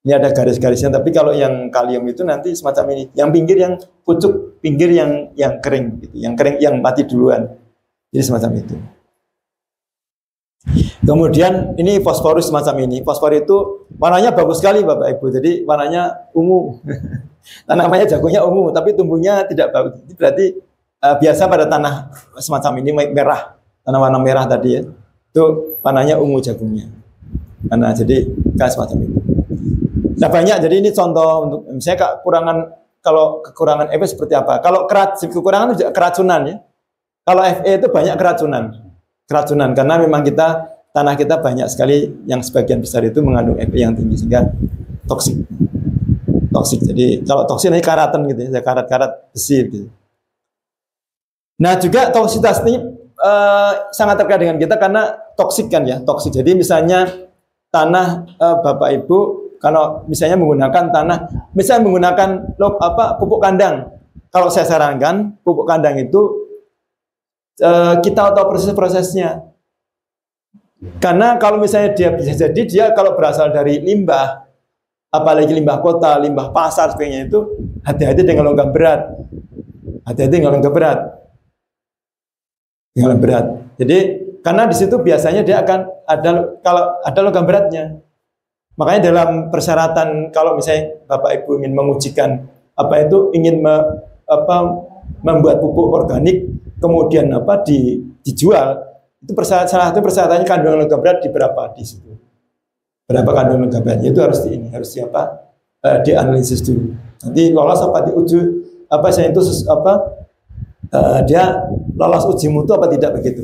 ini ada garis-garisnya. Tapi kalau yang kalium itu nanti semacam ini. Yang pinggir yang pucuk, pinggir yang kering, gitu. Yang kering yang mati duluan. Jadi semacam itu. Kemudian ini fosforus semacam ini. Fosfor itu warnanya bagus sekali Bapak Ibu. Jadi warnanya ungu. Tanamannya jagungnya ungu, tapi tumbuhnya tidak bagus. Berarti biasa pada tanah semacam ini merah, tanah warna merah tadi ya. Itu warnanya ungu jagungnya. Karena jadi kayak semacam itu. Nah banyak. Jadi ini contoh untuk misalnya kekurangan Fe seperti apa? Kalau kekurangan itu keracunan ya. Kalau Fe itu banyak keracunan karena memang tanah kita banyak sekali yang sebagian besar itu mengandung Fe yang tinggi sehingga toksik. Jadi kalau toksik ini karatan gitu ya, karat-karat besi gitu. Nah juga toksitas ini sangat terkait dengan kita karena toksik kan ya, toksik. Jadi misalnya tanah Bapak Ibu kalau misalnya menggunakan pupuk kandang. Kalau saya sarankan pupuk kandang itu kita tahu proses-prosesnya. Karena kalau misalnya dia kalau berasal dari limbah, apalagi limbah kota, limbah pasar sebagainya itu hati-hati dengan logam berat. Jadi karena di situ biasanya dia akan ada logam beratnya. Makanya dalam persyaratan kalau misalnya Bapak Ibu ingin mengujikan ingin membuat pupuk organik kemudian dijual, itu salah satu persyaratannya kandungan logam berat di berapa di situ. Berapa kandungan logam beratnya itu harus dianalisis dulu. Nanti lolos dia lolos uji mutu apa tidak begitu.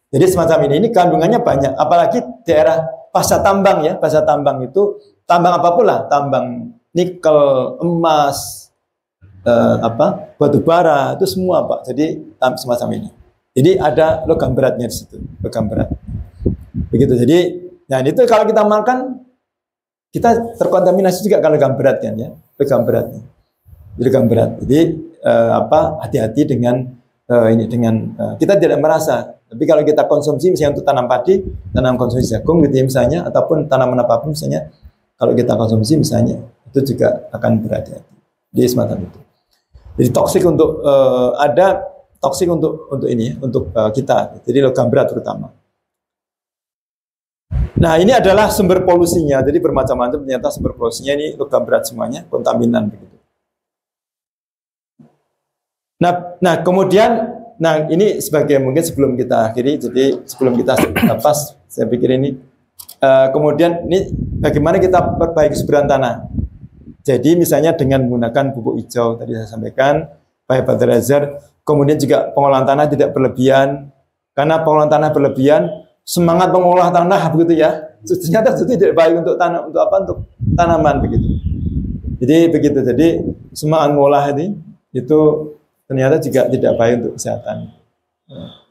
Jadi semacam ini kandungannya banyak, apalagi daerah pasca tambang ya, pasca tambang itu tambang apapun lah, tambang nikel, emas, batu bara itu semua Pak. Jadi semacam ini. Jadi ada logam beratnya di situ, logam berat. Begitu. Jadi, nah itu kalau kita makan kita terkontaminasi juga kalau logam berat kan ya, logam beratnya. Jadi logam berat. Jadi hati-hati dengan kita tidak merasa. Tapi kalau kita konsumsi misalnya untuk tanam padi, tanam konsumsi jagung gitu ya misalnya, ataupun tanaman apapun misalnya, kalau kita konsumsi misalnya itu juga akan berhati-hati. Jadi semacam itu. Jadi toksik untuk untuk kita. Jadi logam berat terutama. Nah ini adalah sumber polusinya. Jadi bermacam-macam ternyata sumber polusinya ini logam berat semuanya, kontaminan begitu. Nah kemudian, ini sebagai mungkin sebelum kita akhiri. Jadi sebelum kita lepas, saya pikir ini kemudian ini bagaimana kita perbaiki kesuburan tanah. Jadi misalnya dengan menggunakan pupuk hijau tadi saya sampaikan, fertilizer, kemudian juga pengolahan tanah tidak berlebihan. Karena pengolahan tanah berlebihan, semangat mengolah tanah begitu ya, ternyata itu tidak baik untuk tanaman begitu. Jadi begitu. Jadi semangat mengolah itu ternyata juga tidak baik untuk kesehatan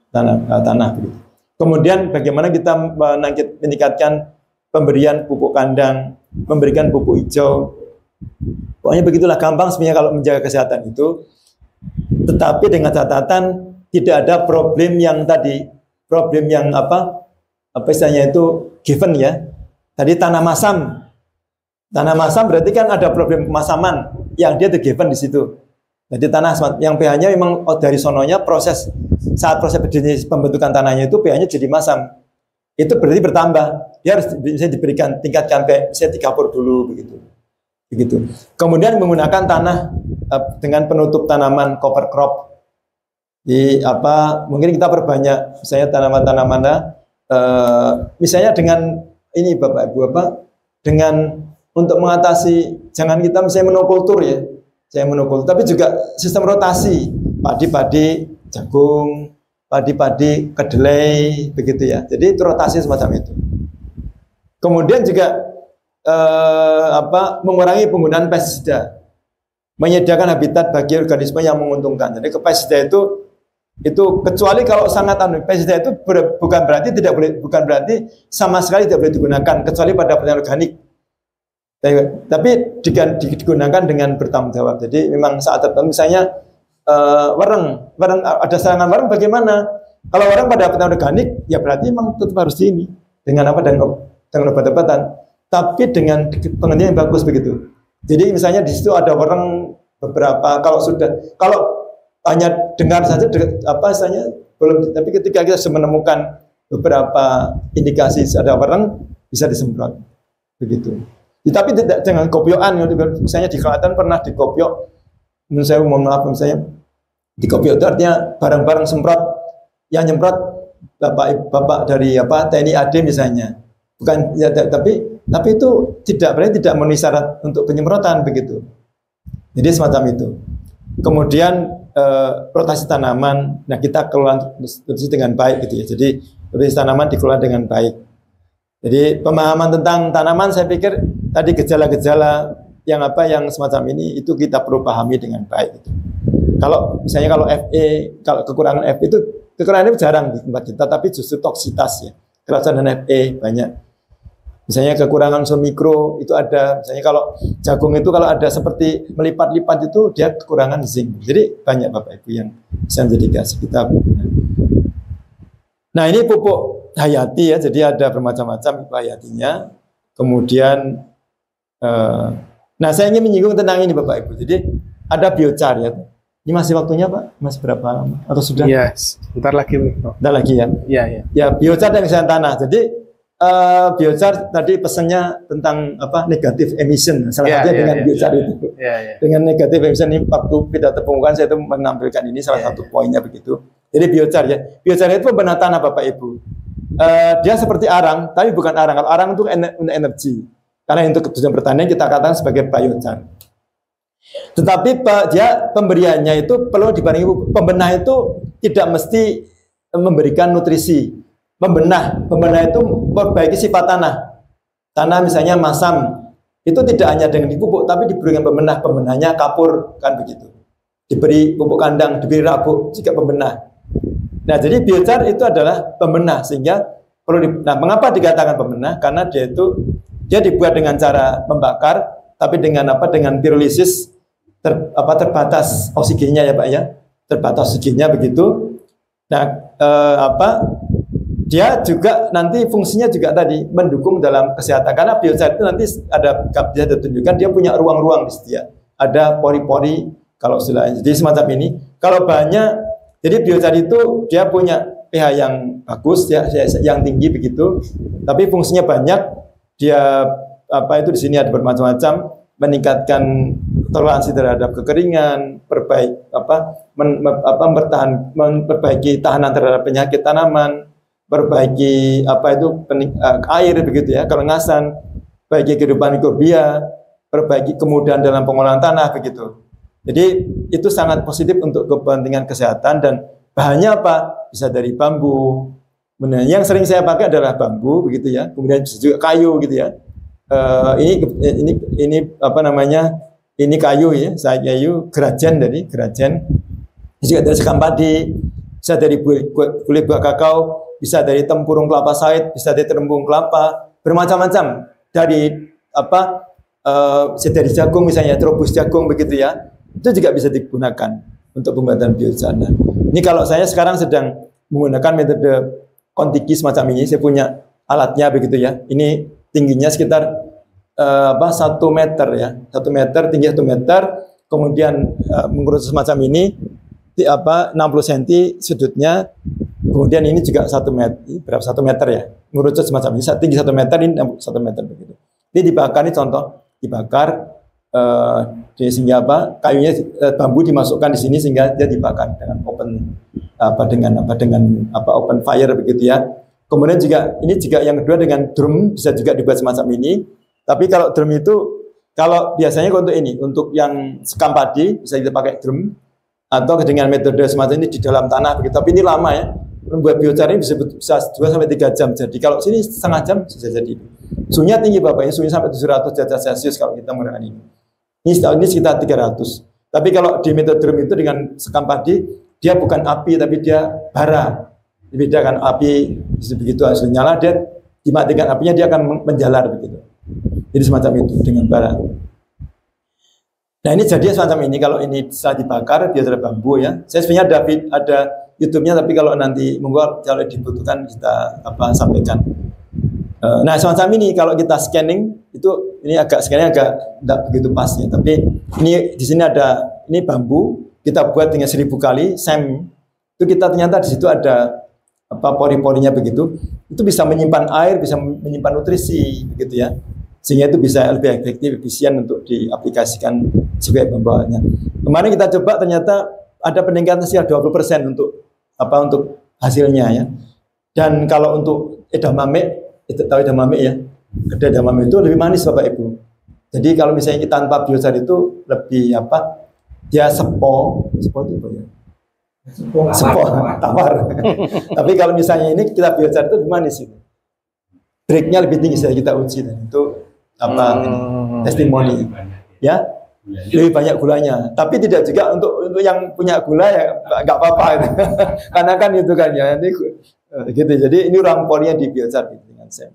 tanah begitu. Kemudian bagaimana kita meningkatkan pemberian pupuk kandang, memberikan pupuk hijau. Pokoknya begitulah gampang sebenarnya kalau menjaga kesehatan itu. Tetapi dengan catatan tidak ada problem yang istilahnya itu given ya. Tadi tanah masam berarti kan ada problem pemasaman yang dia given di situ. Jadi tanah yang pH-nya memang dari sononya saat proses pembentukan tanahnya itu pH-nya jadi masam. Itu berarti bertambah. Dia harus bisa tingkatkan pH, misalnya 3 dulu begitu. Kemudian menggunakan tanah dengan penutup tanaman cover crop. Di mungkin kita perbanyak misalnya tanaman-tanaman misalnya dengan ini Bapak Ibu dengan untuk mengatasi, jangan kita misalnya monokultur ya, saya monokultur, tapi juga sistem rotasi padi-padi jagung, padi-padi kedelai begitu ya. Jadi itu rotasi semacam itu. Kemudian juga mengurangi penggunaan pestisida, menyediakan habitat bagi organisme yang menguntungkan. Jadi pestisida itu kecuali kalau sangat pestisida itu bukan berarti sama sekali tidak boleh digunakan kecuali pada pertanian organik. Tapi digunakan dengan bertanggung jawab. Jadi memang saat tertentu misalnya wareng ada serangan wareng bagaimana? Kalau wareng pada pertanian organik ya berarti memang tetap harus ini dengan dengan obat-obatan, tapi dengan pengertian yang bagus begitu. Jadi misalnya di situ ada wareng beberapa, kalau hanya dengar saja misalnya belum, tapi ketika kita sudah menemukan beberapa indikasi ada wareng bisa disemprot begitu. Tapi tidak dengan kopioan, misalnya di Klaten pernah dikopiok, menurut saya mohon maaf, misalnya dikopiok itu artinya barang-barang semprot yang nyemprot bapak dari TNI AD misalnya, bukan ya, tapi itu tidak memenuhi syarat untuk penyemprotan begitu. Jadi semacam itu. Kemudian rotasi tanaman, nah kita kelola dengan baik gitu ya. Jadi rotasi tanaman dikelola dengan baik. Jadi pemahaman tentang tanaman saya pikir tadi gejala-gejala yang semacam ini itu kita perlu pahami dengan baik. Gitu. Kalau misalnya kalau kekurangan Fe itu jarang di tempat kita, tapi justru toksitas ya. Keracunan Fe banyak. Misalnya kekurangan unsur mikro itu ada. Misalnya kalau jagung itu kalau ada seperti melipat-lipat itu dia kekurangan zinc. Jadi banyak Bapak Ibu yang bisa menjadi gas kita. Nah ini pupuk hayati ya, jadi ada bermacam-macam pupuk hayatinya. Kemudian, nah saya ingin menyinggung tentang ini Bapak Ibu. Jadi ada biochar ya. Ini masih waktunya Pak? Masih berapa lama? Atau sudah? Yes, bentar lagi. Bentar lagi ya? Iya. Ya biochar dan kesehatan tanah. Jadi biochar tadi pesannya tentang negatif emission. Salah satunya dengan biochar itu. Dengan negatif emission ini waktu pidato pembukaan saya itu menampilkan ini salah satu poinnya begitu. Jadi biochar ya. Biochar itu pembenahan tanah Bapak Ibu. Dia seperti arang, tapi bukan arang. Kalau arang itu energi. Karena untuk tujuan pertanian kita katakan sebagai biochar. Tetapi dia pemberiannya itu perlu dibanding pembenah itu tidak mesti memberikan nutrisi. Pembenah itu memperbaiki sifat tanah. Tanah misalnya masam, itu tidak hanya dengan dipupuk, tapi diberikan pembenah. Pembenahnya kapur, kan begitu. Diberi pupuk kandang, diberi rabuk, juga pembenah. Nah, jadi biochar itu adalah pembenah sehingga nah, mengapa dikatakan pembenah? Karena dia dibuat dengan cara membakar, tapi dengan dengan pirolisis terbatas oksigennya ya Pak ya, terbatas oksigennya begitu. Nah, dia juga nanti fungsinya juga tadi mendukung dalam kesehatan karena biochar itu nanti bisa ditunjukkan dia punya ruang-ruang di situ ya, ada pori-pori kalau istilahnya. Jadi semacam ini. Kalau banyak jadi biochar itu dia punya pH yang bagus ya, yang tinggi begitu. Tapi fungsinya banyak. Dia di sini ada bermacam-macam, meningkatkan toleransi terhadap kekeringan, memperbaiki tahanan terhadap penyakit tanaman, perbaiki air begitu ya, kelengasan, perbaiki kehidupan mikrobia, perbaiki kemudahan dalam pengolahan tanah begitu. Jadi itu sangat positif untuk kepentingan kesehatan dan bahannya apa? Bisa dari bambu. Yang sering saya pakai adalah bambu begitu ya. Kemudian bisa juga kayu gitu ya. Ini Ini kayu ya, kayu gerajen dari gerajen. Bisa dari sekam padi, bisa dari kulit buah kakao, bisa dari tempurung kelapa sawit, bisa dari terembung kelapa, bermacam-macam. Dari dari jagung misalnya, terobos jagung begitu ya. Itu juga bisa digunakan untuk pembuatan biochar. Nah, ini kalau saya sekarang sedang menggunakan metode kontiki semacam ini, saya punya alatnya begitu ya. Ini tingginya sekitar 1 meter ya, 1 meter tinggi 1 meter, kemudian mengerucut semacam ini, 60 cm sudutnya, kemudian ini juga 1 meter, berapa 1 meter ya, mengerucut semacam ini, tinggi 1 meter, ini 1 meter begitu. Ini dibakar, ini contoh dibakar. sehingga apa kayunya bambu dimasukkan di sini sehingga dia dibakar dengan open fire begitu ya. Kemudian juga ini juga yang kedua dengan drum bisa juga dibuat semacam ini. Tapi kalau drum itu kalau biasanya untuk ini untuk yang sekam padi bisa kita pakai drum atau dengan metode semacam ini di dalam tanah begitu. Tapi ini lama ya. Membuat biochar ini bisa 2 sampai 3 jam. Jadi kalau sini setengah jam bisa jadi. Suhunya tinggi Bapak, ini suhunya sampai 700 derajat Celcius kalau kita menggunakan ini. Ini sekitar 300. Tapi kalau di metode drum itu dengan sekam padi, dia bukan api tapi dia bara. Beda kan api begitu hasil nyala dia dimatikan apinya dia akan menjalar begitu. Jadi semacam itu dengan bara. Nah ini jadi semacam ini kalau ini bisa dibakar dia terhadap bambu ya. Saya sebenarnya ada YouTube-nya tapi kalau nanti monggo kalau dibutuhkan kita sampaikan. Nah semacam ini kalau kita scanning itu ini scanning agak tidak begitu pasnya. Tapi ini di sini ada ini bambu kita buat dengan 1000 kali SEM itu kita ternyata di situ ada pori-porinya begitu, itu bisa menyimpan air, bisa menyimpan nutrisi begitu ya, sehingga itu bisa lebih efektif, efisien untuk diaplikasikan sebagai pembawanya. Kemarin kita coba ternyata ada peningkatan sekitar 20% untuk hasilnya ya. Dan kalau untuk edamame, tahu edamame ya, edamame itu lebih manis Bapak Ibu. Jadi kalau misalnya kita tanpa biochar itu lebih dia sepo itu apa ya? Sepo tawar. Tapi kalau misalnya ini kita biochar itu lebih manis itu. Breaknya lebih tinggi saya kita uji dan itu testimoni ya lebih banyak gulanya. Tapi tidak juga untuk yang punya gula ya nggak apa-apa karena kan itu kan ya ini gitu. Jadi ini rampolnya di biochar gitu, dengan SEM.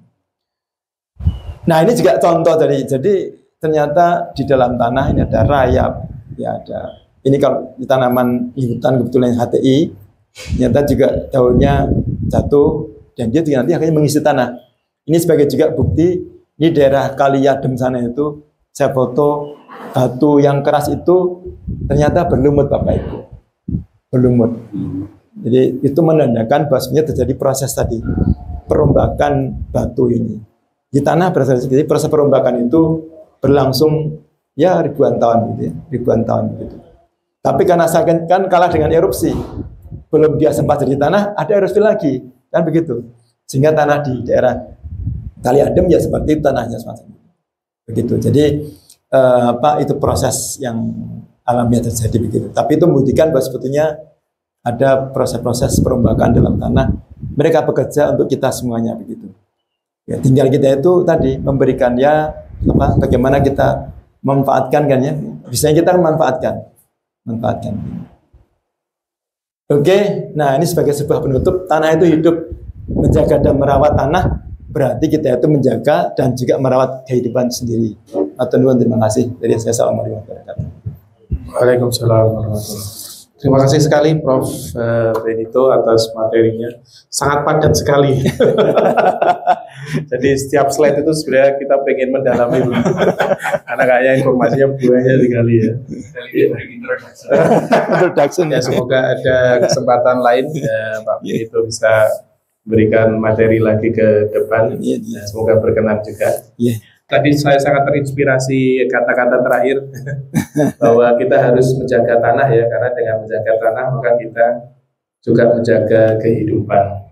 Nah ini juga contoh jadi ternyata di dalam tanah ini ada rayap ya ada. Ini kalau di tanaman hutan kebetulan HTI, ternyata juga daunnya jatuh dan dia juga nanti akhirnya mengisi tanah. Ini sebagai juga bukti di daerah Kali Adem sana itu saya foto batu yang keras itu ternyata berlumut Bapak Ibu, berlumut. Jadi itu menandakan bahwa sebenarnya terjadi proses tadi perombakan batu ini di tanah berasal. Jadi proses perombakan itu berlangsung ya ribuan tahun gitu ya, ribuan tahun gitu. Tapi karena kan kalah dengan erupsi, belum dia sempat jadi tanah, ada erupsi lagi, kan begitu. Sehingga tanah di daerah Kali Adem ya seperti tanahnya semacam itu. Begitu. Jadi itu proses yang alamiah terjadi begitu. Tapi itu membuktikan bahwa sebetulnya ada proses-proses perombakan dalam tanah. Mereka bekerja untuk kita semuanya begitu. Ya, tinggal kita itu tadi memberikan bagaimana kita memanfaatkan kan ya. Bisa kita memanfaatkan. Oke, nah ini sebagai sebuah penutup, tanah itu hidup, menjaga dan merawat tanah, berarti kita itu menjaga dan juga merawat kehidupan sendiri. Terima kasih dari saya. Assalamualaikum warahmatullahi wabarakatuh. Waalaikumsalam warahmatullahi wabarakatuh. Terima kasih sekali Prof. Benito atas materinya, sangat padat sekali. Jadi setiap slide itu sebenarnya kita pengen mendalami karena kayaknya informasinya banyak sekali ya. Introduction ya, semoga ada kesempatan lain Pak Benito bisa berikan materi lagi ke depan. Semoga berkenan juga. Tadi saya sangat terinspirasi kata-kata terakhir bahwa kita harus menjaga tanah ya, karena dengan menjaga tanah maka kita juga menjaga kehidupan.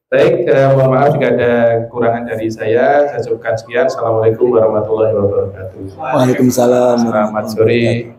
Baik, mohon maaf jika ada kekurangan dari saya cukupkan sekian. Assalamualaikum warahmatullahi wabarakatuh. Waalaikumsalam. Selamat sore.